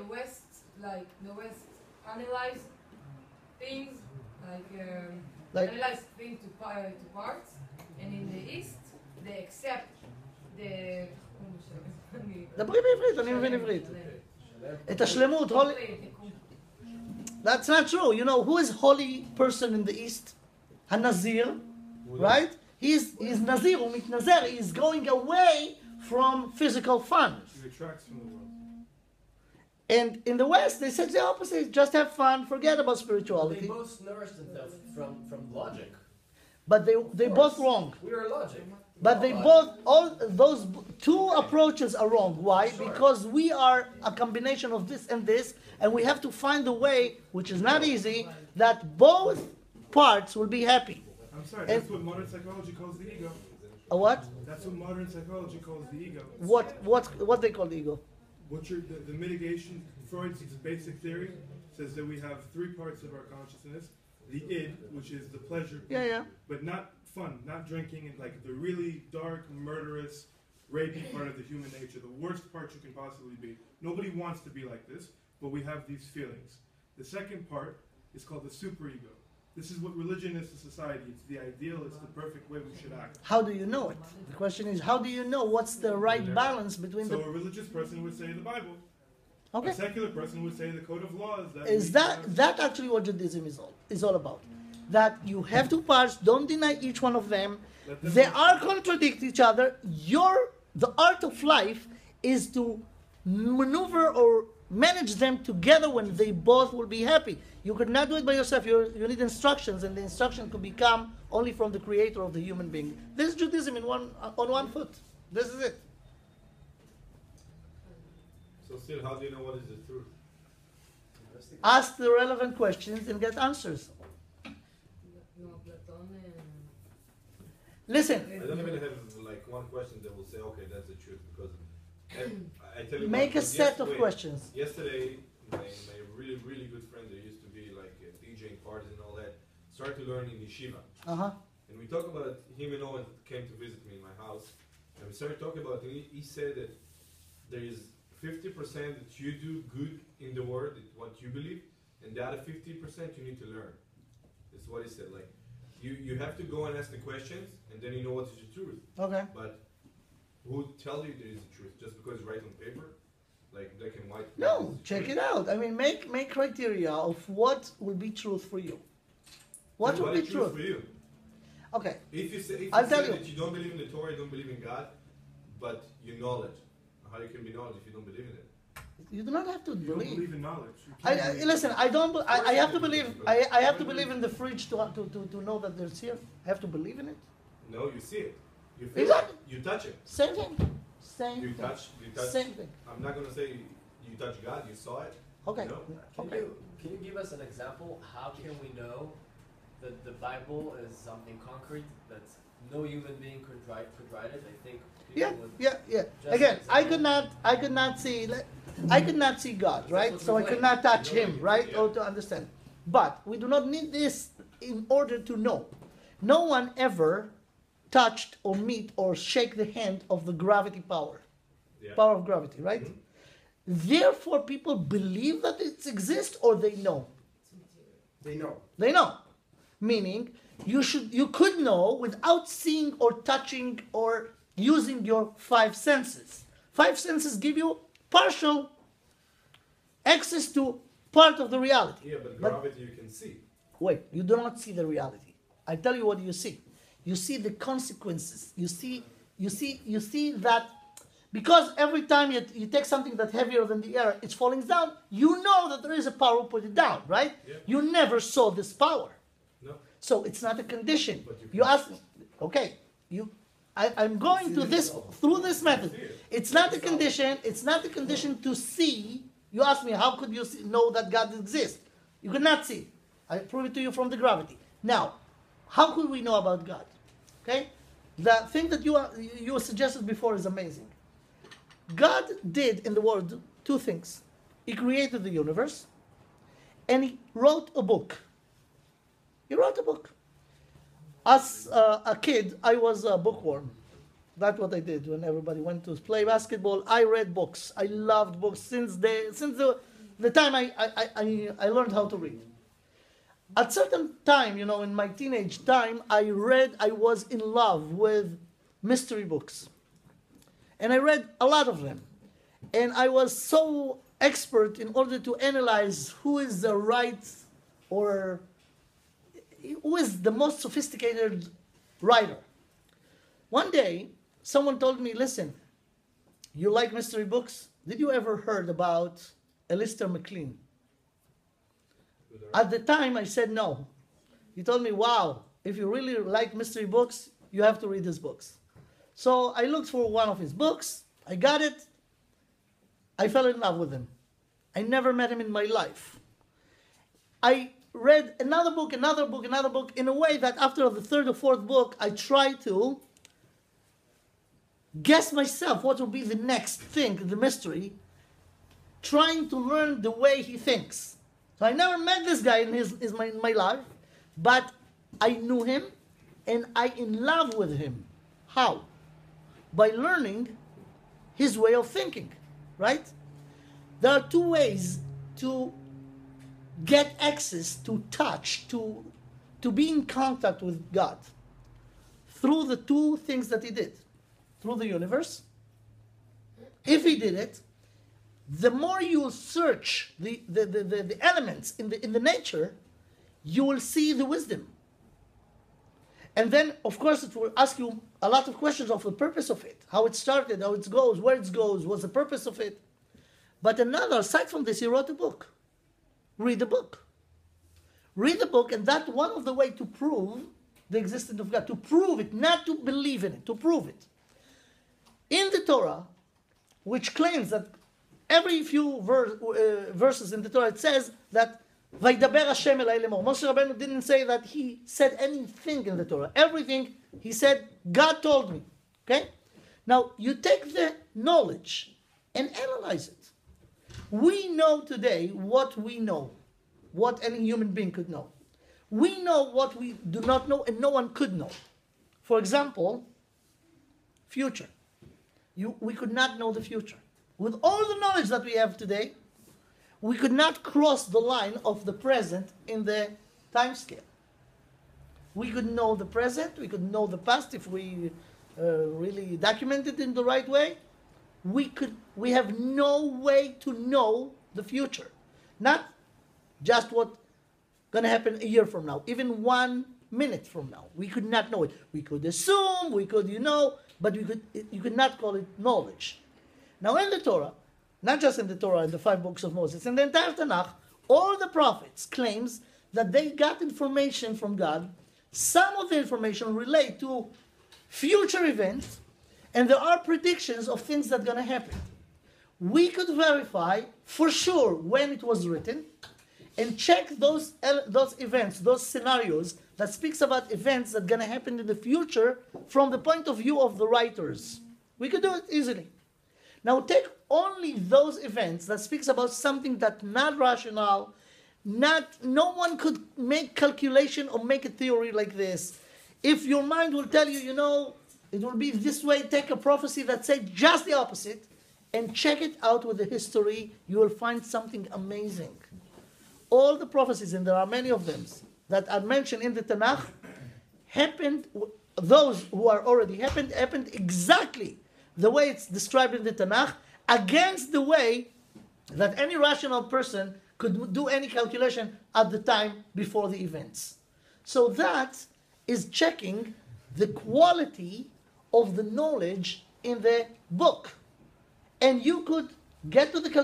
West analyze things analyze things to parts, and in the East they accept the. דברי בעברית, אני מבין עברית. את השלמות, That's not true. Who is holy person in the East? Hanazir, right? He's Nazir, Mitnazer. He's going away from physical fun. He retracts from the world. And in the West, they said the opposite. Just have fun, forget about spirituality. They both nourish themselves from logic. But they both wrong. We are logic. But all those two approaches are wrong. Why? Sure. Because we are a combination of this, and we have to find a way, which is not easy, that both parts will be happy. I'm sorry, that's what modern psychology calls the ego. A what? That's what modern psychology calls the ego. What they call the ego? The mitigation, Freud's basic theory says that we have three parts of our consciousness. the id, which is the pleasure, but not fun, not drinking, and like the really dark, murderous, rapey part of the human nature, the worst part you can possibly be. Nobody wants to be like this, but we have these feelings. The second part is called the superego. This is what religion is to society. It's the ideal, it's the perfect way we should act. How do you know it? The question is, how do you know what's the right balance between So a religious person would say the Bible. Okay. A secular person would say the code of laws. That actually what Judaism is all about? That you have two parts, don't deny each one of them. They are contradict each other. The art of life is to maneuver or manage them together when they both will be happy. You could not do it by yourself. You need instructions, and the instruction could become only from the creator of the human being. This is Judaism on one foot. This is it. So still, how do you know what is the truth? Ask the relevant questions and get answers. Listen. I don't even have like one question that will say, okay, that's the truth, because I tell you. Make a set of questions. Yesterday, my really, really good friend that used to be like DJing parties and all that, started to learn in yeshiva. And we talk about him and Owen came to visit me in my house, and we started talking about it. He said that there is 50% that you do good in the word, what you believe, and the other 50% you need to learn. That's what he said. Like, you have to go and ask the questions, and then you know what is the truth. Okay. But who tells you there is the truth? Just because it's right on paper, like black and white? No, check it out. I mean, make criteria of what will be truth for you. What will be truth for you? Okay. If you say I'll tell that you don't believe in the Torah, you don't believe in God, but you knowledge, how you can be knowledge if you don't believe in it? You do not have to believe. Don't believe in knowledge. Listen, I don't. I have to believe. I have to believe in the fridge to know that there's here. I have to believe in it. No, you see it. You feel Exactly. it. You touch it. Same thing. Same You thing. touch. Same thing. I'm not gonna say you touch God. You saw it. Okay. You know? Can you give us an example? How can we know that the Bible is something concrete that no human being could write it? I think. Yeah. Again, I could not see God, right? So I could not touch Him, right? Or to understand. But we do not need this in order to know. No one ever touched or meet or shake the hand of the gravity power. Power of gravity, right? Mm-hmm. Therefore, people believe that it exists, or they know. They know. They know. Meaning, you could know without seeing or touching or using your five senses. Five senses give you partial access to part of the reality. Yeah, but gravity you can see. Wait, you do not see the reality. I tell you what you see. You see the consequences. You see that because every time you take something that's heavier than the air, it's falling down, you know that there is a power to put it down, right? Yeah. You never saw this power. No. So it's not a condition. You ask me, okay, I'm going through this method. It's not a condition. It's not a condition to see. You ask me, how could you know that God exists? You could not see. I prove it to you from the gravity. Now, how could we know about God? Okay, the thing that you suggested before is amazing. God did in the world two things. He created the universe, and He wrote a book. He wrote a book. As a kid, I was a bookworm. That's what I did when everybody went to play basketball. I read books. I loved books since the time I learned how to read. At certain time, in my teenage time, I was in love with mystery books. And I read a lot of them. And I was so expert in order to analyze who is the right or who is the most sophisticated writer. One day, someone told me, listen, you like mystery books? Did you ever heard about Alistair MacLean? At the time, I said no. He told me, wow, if you really like mystery books, you have to read his books. So I looked for one of his books. I got it. I fell in love with him. I never met him in my life. I read another book in a way that after the third or fourth book, I tried to guess myself what will be the next thing, the mystery, trying to learn the way he thinks. So I never met this guy in my life, But I knew him and I in love with him. How? By learning his way of thinking, right? There are two ways to get access, to touch, to be in contact with God. Through the two things that he did. Through the universe. If he did it, the more you search the elements in the nature, you will see the wisdom. And then, of course, it will ask you a lot of questions of the purpose of it, how it started, how it goes, where it goes, what's the purpose of it. But another, aside from this, he wrote a book. Read the book. Read the book, and that's one of the ways to prove the existence of God, to prove it, not to believe in it, to prove it. In the Torah, which claims that every few verses in the Torah, it says that Vaydaber Hashem elai lemor. Moshe Rabbeinu didn't say that he said anything in the Torah. Everything he said, God told me. Okay? Now, you take the knowledge and analyze it. We know today what we know, what any human being could know. We know what we do not know and no one could know. For example, future. We could not know the future. With all the knowledge that we have today, we could not cross the line of the present in the time scale. We could know the present, we could know the past if we really document it in the right way. We have no way to know the future. Not just what's going to happen a year from now, even 1 minute from now. We could not know it. We could assume, we could, but you could not call it knowledge. Now in the Torah, not just in the Torah, in the 5 books of Moses, in the entire Tanakh, all the prophets claims that they got information from God. Some of the information relate to future events, and there are predictions of things that are going to happen. We could verify for sure when it was written, and check those events, those scenarios that speaks about events that are going to happen in the future from the point of view of the writers. We could do it easily. Now take only those events that speaks about something that's not rational, no one could make calculation or make a theory like this. If your mind will tell you, it will be this way, take a prophecy that says just the opposite and check it out with the history, you will find something amazing. All the prophecies, and there are many of them, that are mentioned in the Tanakh, happened, those who are already happened exactly the way it's described in the Tanakh, against the way that any rational person could do any calculation at the time before the events. So that is checking the quality of the knowledge in the book. And you could get to the to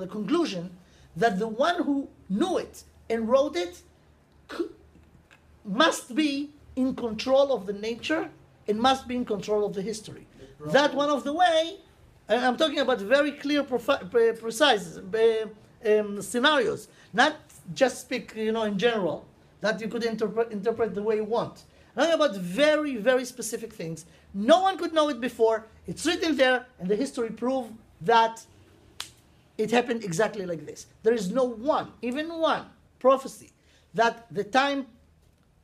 the conclusion that the one who knew it and wrote it must be in control of the nature. It must be in control of the history. That one of the way, and I'm talking about very clear, precise scenarios, not just speak, in general, that you could interpret the way you want. I'm talking about very, very specific things. No one could know it before. It's written there, and the history proves that it happened exactly like this. There is no one, even one, prophecy that the time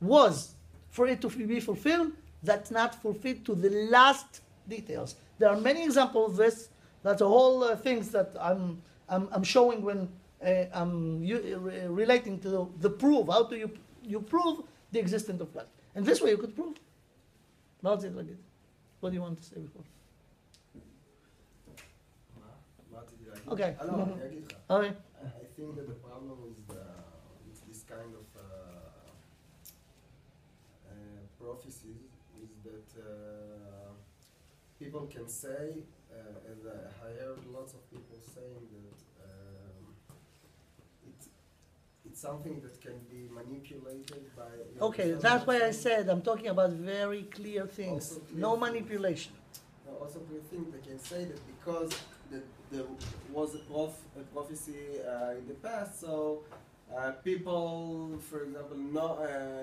was for it to be fulfilled that's not fulfilled to the last details. There are many examples of this. That's a whole things that I'm showing when I'm relating to the proof. How do you prove the existence of God? And this way you could prove. Not it like it. What do you want to say before? Okay. Okay. I think that the problem with this kind of prophecies is that people can say, and I heard lots of people saying that it's something that can be manipulated by... Okay, that's why I said I'm talking about very clear things. No manipulation. Also clear things, they can say that because there was a prophecy in the past, so people, for example,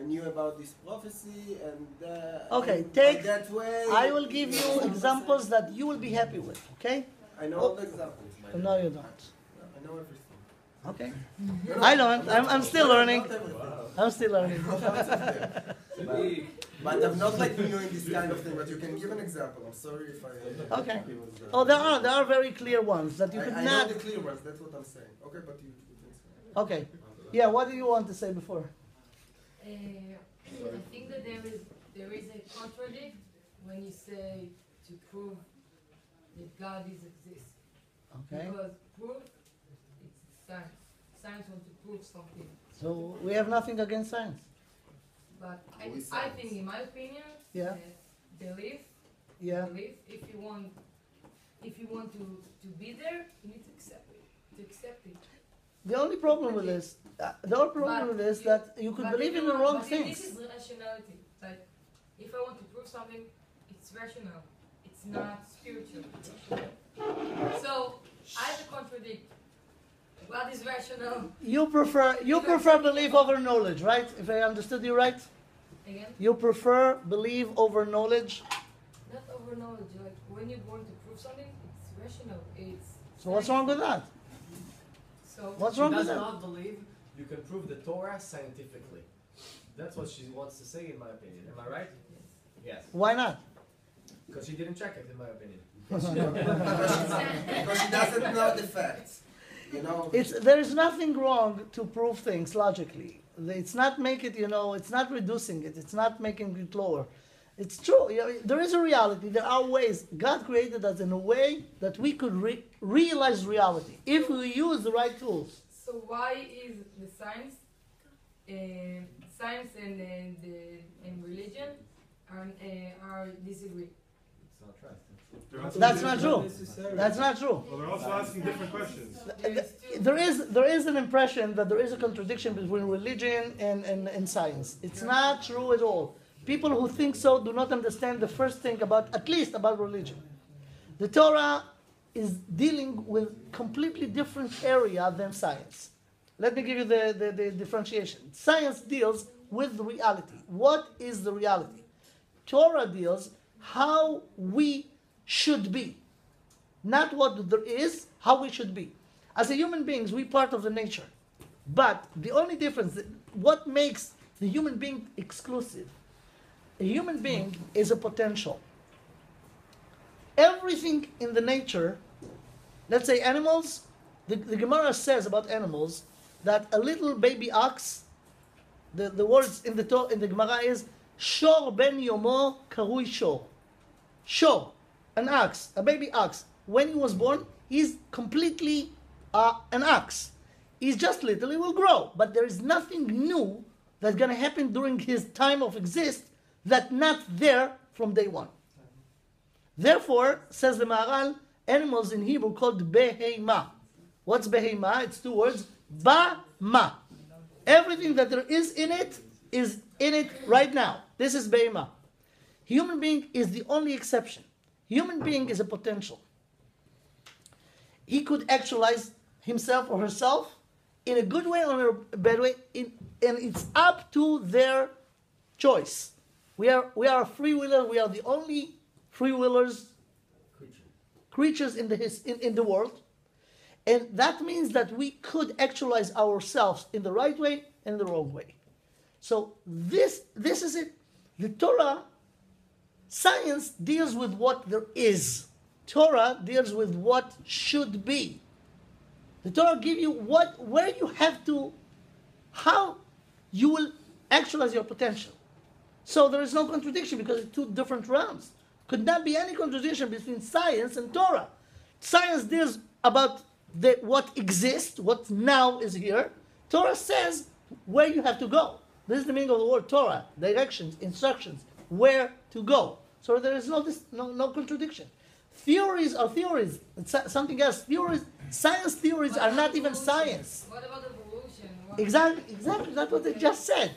knew about this prophecy, and okay, take that way. I will give you examples that you will be happy with. Okay? I know all the examples. No, you don't. I know everything. Okay. I learned. I'm still learning. Wow. I'm still learning. But I'm not like new in this kind of thing, but you can give an example. I'm sorry if I... Okay. Oh, there are very clear ones that you could I not... know the clear ones, that's what I'm saying. Okay, but you Okay. Yeah, what do you want to say before? I think that there is a contradict when you say to prove that God exists. Okay. Because proof, it's science. Science wants to prove something. So we have nothing against science. But I think, in my opinion, Yeah. Belief. Yeah. Belief. If you want to be there, you need to accept it. The only problem with this, that you could believe in the wrong things. This is rationality. Like, if I want to prove something, it's rational. It's not spiritual. So I have to contradict. What is rational? You prefer belief over knowledge, right? If I understood you right? Again? You prefer belief over knowledge? Not over knowledge. Like, when you're going to prove something, it's rational. So what's wrong with that? So what's wrong with She does that? not believe you can prove the Torah scientifically. That's what she wants to say, in my opinion. Am I right? Yes. Why not? Because she didn't check it, in my opinion. Because she doesn't know the facts. You know? There is nothing wrong to prove things logically. It's not make it, it's not reducing it. It's not making it lower. It's true. There is a reality. There are ways. God created us in a way that we could realize reality if we use the right tools. So why is the science and religion are disagree? That's not true. That's not true. Well, they're also asking different questions. There is an impression that there is a contradiction between religion and science. It's not true at all. People who think so do not understand the first thing at least about religion. The Torah is dealing with completely different area than science. Let me give you the differentiation. Science deals with the reality. What is the reality? Torah deals how we should be. Not what there is, how we should be. As a human beings, we're part of the nature. But the only difference, what makes the human being exclusive? A human being is a potential. Everything in the nature, let's say animals, the Gemara says about animals that a little baby ox, the words in the Gemara is Shor ben yomo karui shor. Shor, an ox, a baby ox. When he was born, he's completely an ox. He's just little, he will grow. But there is nothing new that's going to happen during his time of exist that's not there from day one. Therefore, says the Maharal, animals in Hebrew called beheima. What's beheima? It's two words. Ba-ma. Everything that there is in it right now. This is beheima. Human being is the only exception. Human being is a potential. He could actualize himself or herself in a good way or in a bad way, and it's up to their choice. We are free willers. We are the only free willers creatures in the world, and that means that we could actualize ourselves in the right way and the wrong way. So this is it. The Torah, science deals with what there is. Torah deals with what should be. The Torah gives you where you have to, how you will actualize your potential. So there is no contradiction because it's two different realms. Could not be any contradiction between science and Torah. Science deals about what exists, what now is here. Torah says where you have to go. This is the meaning of the word Torah: directions, instructions, where to go. So there is no contradiction. Theories are theories. It's something else. Science theories are not even science. What about evolution? Exactly. That's what I just said.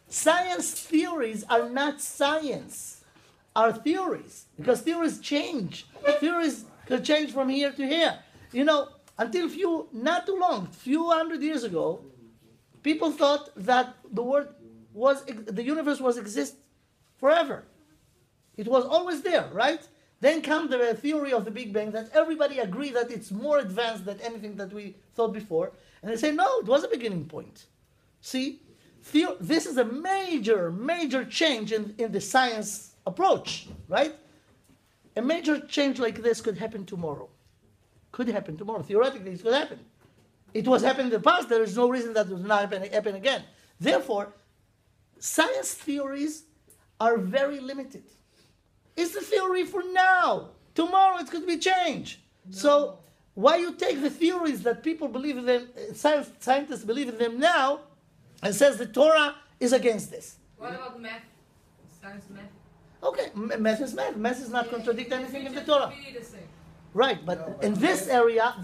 Science theories are not science. Are theories, because theories change. Theories could change from here to here. Until not too long, few hundred years ago, people thought that the universe was exist forever. It was always there, right? Then comes the theory of the Big Bang that everybody agrees that it's more advanced than anything that we thought before. And they say, no, it was a beginning point. See, this is a major, major change in the science approach, right? A major change like this could happen tomorrow. Could happen tomorrow. Theoretically, it could happen. It was happening in the past. There is no reason that it will not happen again. Therefore, science theories are very limited. It's the theory for now. Tomorrow it could be changed. No. So why you take the theories that people believe in them, scientists believe in them now, and says the Torah is against this? What about math? Science math? Okay, math is math. Math is not contradict anything in the Torah. The same. Right, but in this area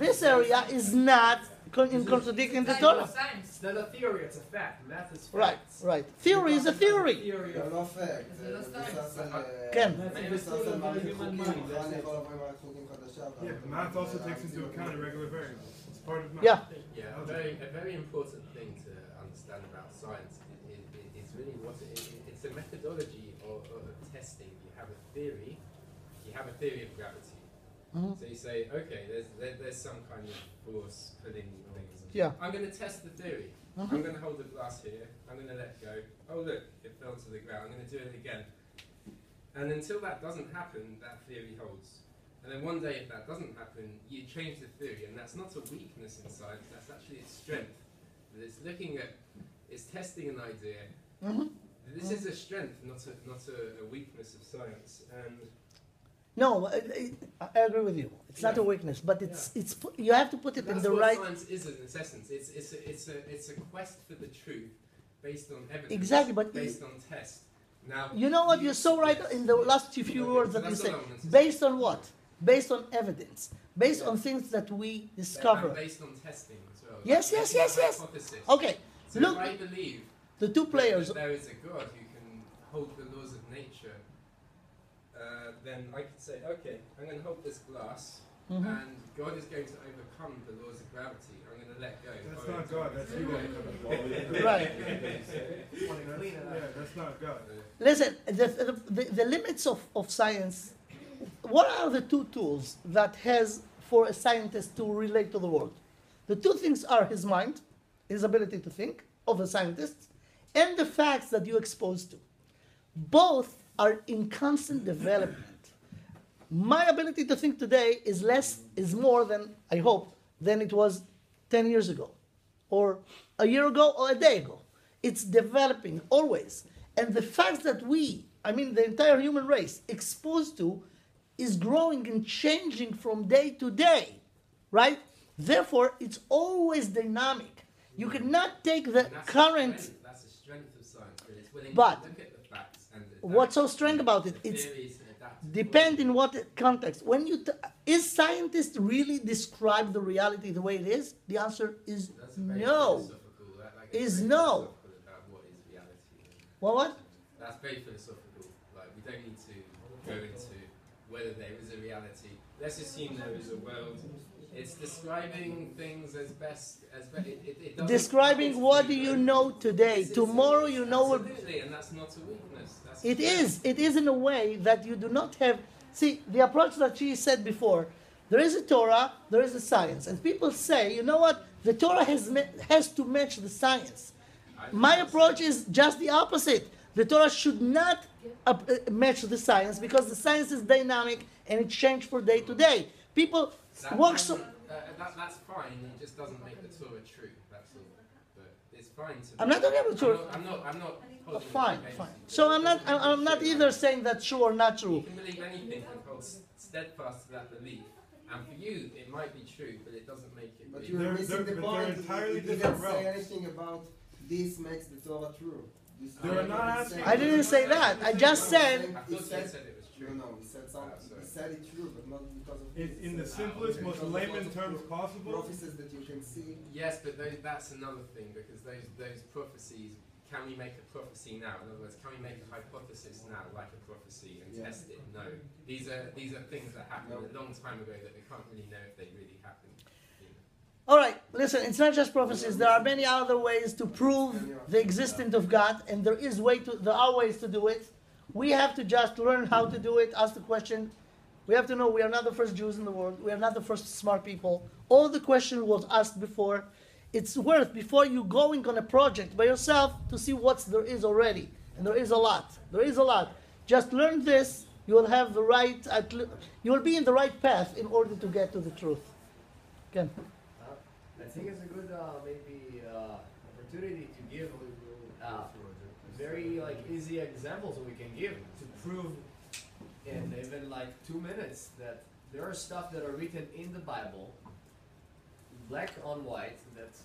is not in contradicting the Torah. It's not a theory, it's a fact. Math is right, facts. right. Theory is a theory. לא fact. כן. Yeah, math also takes into account irregular variables. It's part of math. Yeah. Yeah, a very important thing to understand about science is really it's a methodology of testing. You have a theory of gravity. Mm-hmm. So you say, okay, there's some kind of force pulling things. Yeah. I'm going to test the theory. Mm-hmm. I'm going to hold the glass here. I'm going to let go. Oh look, it fell to the ground. I'm going to do it again. And until that doesn't happen, that theory holds. And then one day, if that doesn't happen, you change the theory, and that's not a weakness in science. That's actually its strength. It's testing an idea. Mm-hmm. This is a strength, not a weakness of science. And no, I agree with you. It's not a weakness, but it's you have to put it in the right. That's what science is in its essence. It's a quest for the truth based on evidence. Exactly, but based on test. Now you know what? You're so right in the last few words that you said. Based on what? Based on evidence. Based on things that we discover. And based on testing as well. Yes. Okay. So look, if I believe the two players. That there is a God who can hold the laws of nature. Then I could say, okay, I'm going to hold this glass, and God is going to overcome the laws of gravity. I'm going to let go. That's not God. That's you. Right. Yeah, that's not God. Listen, the limits of science. What are the two tools that has for a scientist to relate to the world? The two things are his mind, his ability to think, of the scientists, and the facts that you expose to. Both are in constant development. My ability to think today is more than, I hope, than it was 10 years ago, or a year ago, or a day ago. It's developing always. And the facts that the entire human race, exposed to, is growing and changing from day to day, right? Therefore, it's always dynamic. You cannot take the current... That's the strength of science, but it's willing but to look at the facts and what's so strange about it? It's depend in what context. When is scientists really describe the reality the way it is? The answer is no. Is no. What? That's very philosophical. Like, we don't need to go into whether there is a reality. Let's assume there is a world. It's describing things as best. It describing what do you know today? Tomorrow you know. Absolutely, and that's not a weakness. It is. It is in a way that you do not have. See, the approach that she said before. There is a Torah. There is a science, and people say, you know what? The Torah has to match the science. My approach is just the opposite. The Torah should not match the science because the science is dynamic and it changes from day to day. People work so. That's fine. It just doesn't make the Torah true. That's all. But it's fine to. I'm not talking about Torah. I'm not. Fine. So I'm not either saying that's true or not true. You can believe anything and hold steadfast to that belief. And for you, it might be true, but it doesn't make it. But you're missing the point. You didn't say anything about this makes the Torah true. I didn't say that. I just said. I thought you said it was true. No, he said something. He said it true, but not because of. In the simplest, most layman terms possible. Prophecies that you can see. Yes, but that's another thing because those prophecies. Can we make a prophecy now? In other words, can we make a hypothesis now, like a prophecy, and test it? No. These are things that happened a long time ago that we can't really know if they really happened. All right, listen. It's not just prophecies. There are many other ways to prove the existence of God, and there are ways to do it. We have to just learn how to do it. Ask the question, We have to know we are not the first Jews in the world. We are not the first smart people. All the question was asked before. It's worth, before you going on a project by yourself, to see what there is already. And there is a lot. There is a lot. Just learn this. You will have the right, you will be in the right path in order to get to the truth. Ken? I think it's a good maybe opportunity to give very easy examples that we can give to prove in even 2 minutes that there are stuff that are written in the Bible, black on white, that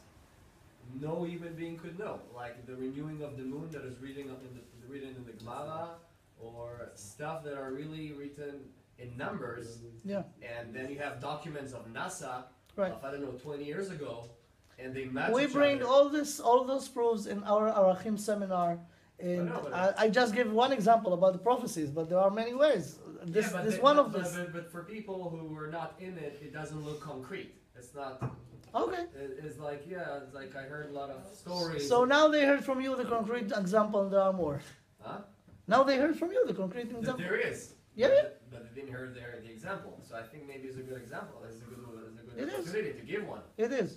no human being could know, like the renewing of the moon that is written in the Gemara, or stuff that are really written in numbers. Yeah. And then you have documents of NASA Right. of 20 years ago, and they match We each bring other. all those proofs in our Arachim seminar. And I just gave one example about the prophecies, but there are many ways. This one of this. But for people who were not in it, it doesn't look concrete. It's not. Okay. It's like I heard a lot of stories. So now they heard from you the concrete example, and there are more. Huh? Now they heard from you the concrete example. That there is. Yeah. But they didn't hear the example. So I think maybe it's a good example. It's a good It is. opportunity to give one. It is.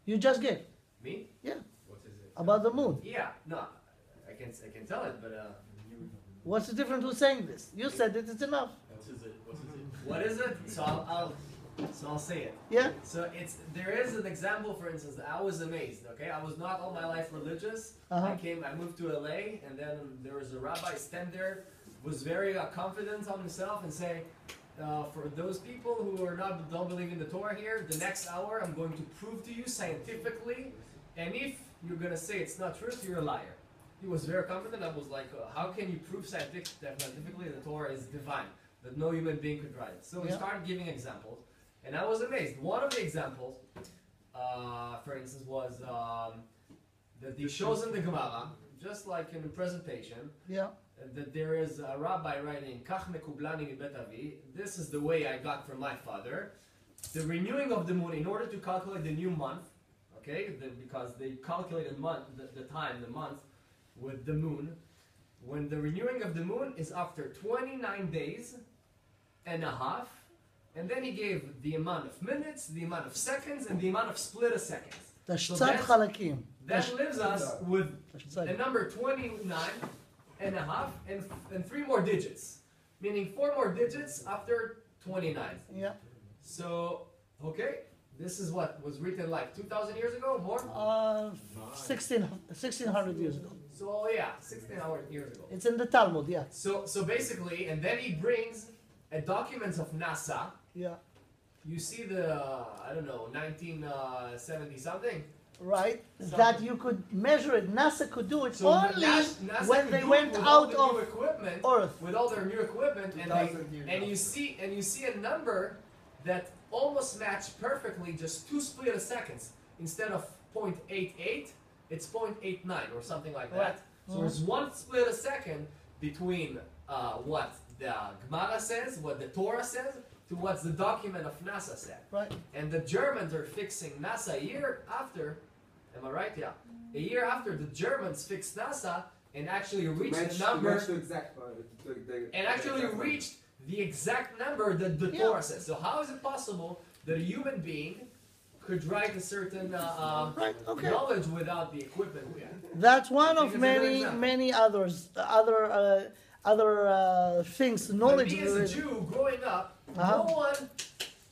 You just gave. Me? Yeah. What is it? About the moon. Yeah. No, I can tell it, but. What's the difference with saying this? You said it, it's enough. What is it? So I'll say it. Yeah. So there is an example, for instance, that I was amazed. Okay, I was not all my life religious. I moved to LA, and then there was a rabbi stand there, was very confident on himself, and say, for those people who don't believe in the Torah here, the next hour I'm going to prove to you scientifically, and if you're gonna say it's not truth, you're a liar. He was very confident. I was like, how can you prove scientifically the Torah is divine, that no human being could write it? So he started giving examples, and I was amazed. One of the examples, for instance, was that he shows in the Gemara, just like in the presentation, that there is a rabbi writing, Kach mekublani mi bet avi. This is the way I got from my father. The renewing of the moon, in order to calculate the new month, okay, because they calculated the time, the month, with the moon, when the renewing of the moon is after 29 days and a half, and then he gave the amount of minutes, the amount of seconds, and the amount of split of seconds. So that leaves us with a number 29 and a half and 3 more digits, meaning 4 more digits after 29. Yeah. So, okay, this is what was written 2,000 years ago, more? 1600 years ago. So yeah, 1600 years ago. It's in the Talmud, yeah. So basically, and then he brings a documents of NASA. Yeah. You see the 1970 something. Right. Something. That you could measure it. NASA could do it So only NASA when could they do went with all out the of new equipment, Earth. with all their new equipment, and you see a number that almost matched perfectly, just 2 split of seconds instead of 0.88. It's 0.89 or something like that. Right. So there's 1 split a second between what the Gemara says, what the Torah says, to what the document of NASA said. Right. And the Germans are fixing NASA a year after. Am I right? Yeah. A year after the Germans fixed NASA and actually reached the number. And actually reached the exact number that the Torah says. So how is it possible that a human being could write a certain knowledge without the equipment we have? That's one of many others, other things, knowledge. But me as a Jew growing up, no one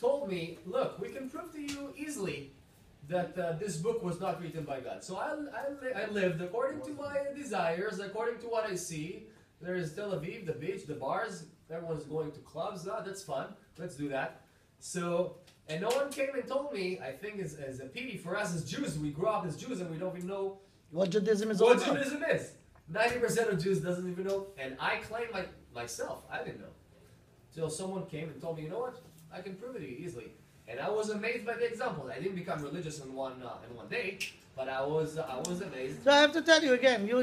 told me, look, we can prove to you easily that this book was not written by God. So I lived according to my desires, according to what I see. There is Tel Aviv, the beach, the bars, everyone's going to clubs. That's fun. Let's do that. So, and no one came and told me, I think as a pity for us as Jews, we grew up as Jews and we don't even know what Judaism is all about. What Judaism is. 90% of Jews doesn't even know, and I claim myself, I didn't know. Till someone came and told me, you know what, I can prove it to you easily. And I was amazed by the examples. I didn't become religious in one day, but I was amazed. So I have to tell you again, you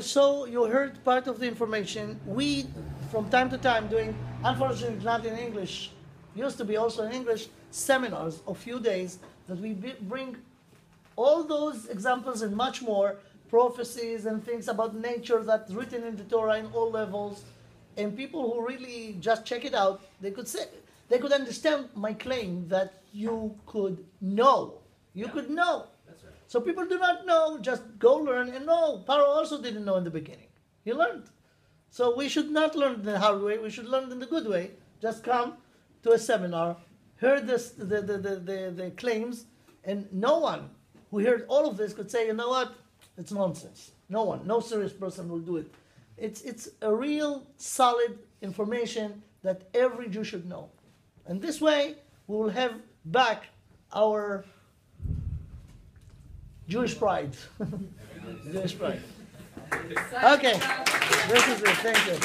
heard part of the information. We, from time to time, doing, unfortunately not in English, used to be also in English, seminars of few days that we bring all those examples and much more, prophecies and things about nature that's written in the Torah in all levels, and people who really just check it out, they could say, they could understand my claim that you could know. You could know. That's right. So people do not know, just go learn and know. Paro also didn't know in the beginning. He learned. So we should not learn the hard way, we should learn in the good way. Just come to a seminar, hear the claims, and no one who heard all of this could say, you know what, it's nonsense. No one, no serious person will do it. It's a real solid information that every Jew should know. And this way, we will have back our Jewish pride. Jewish pride. Okay, this is it. Thank you.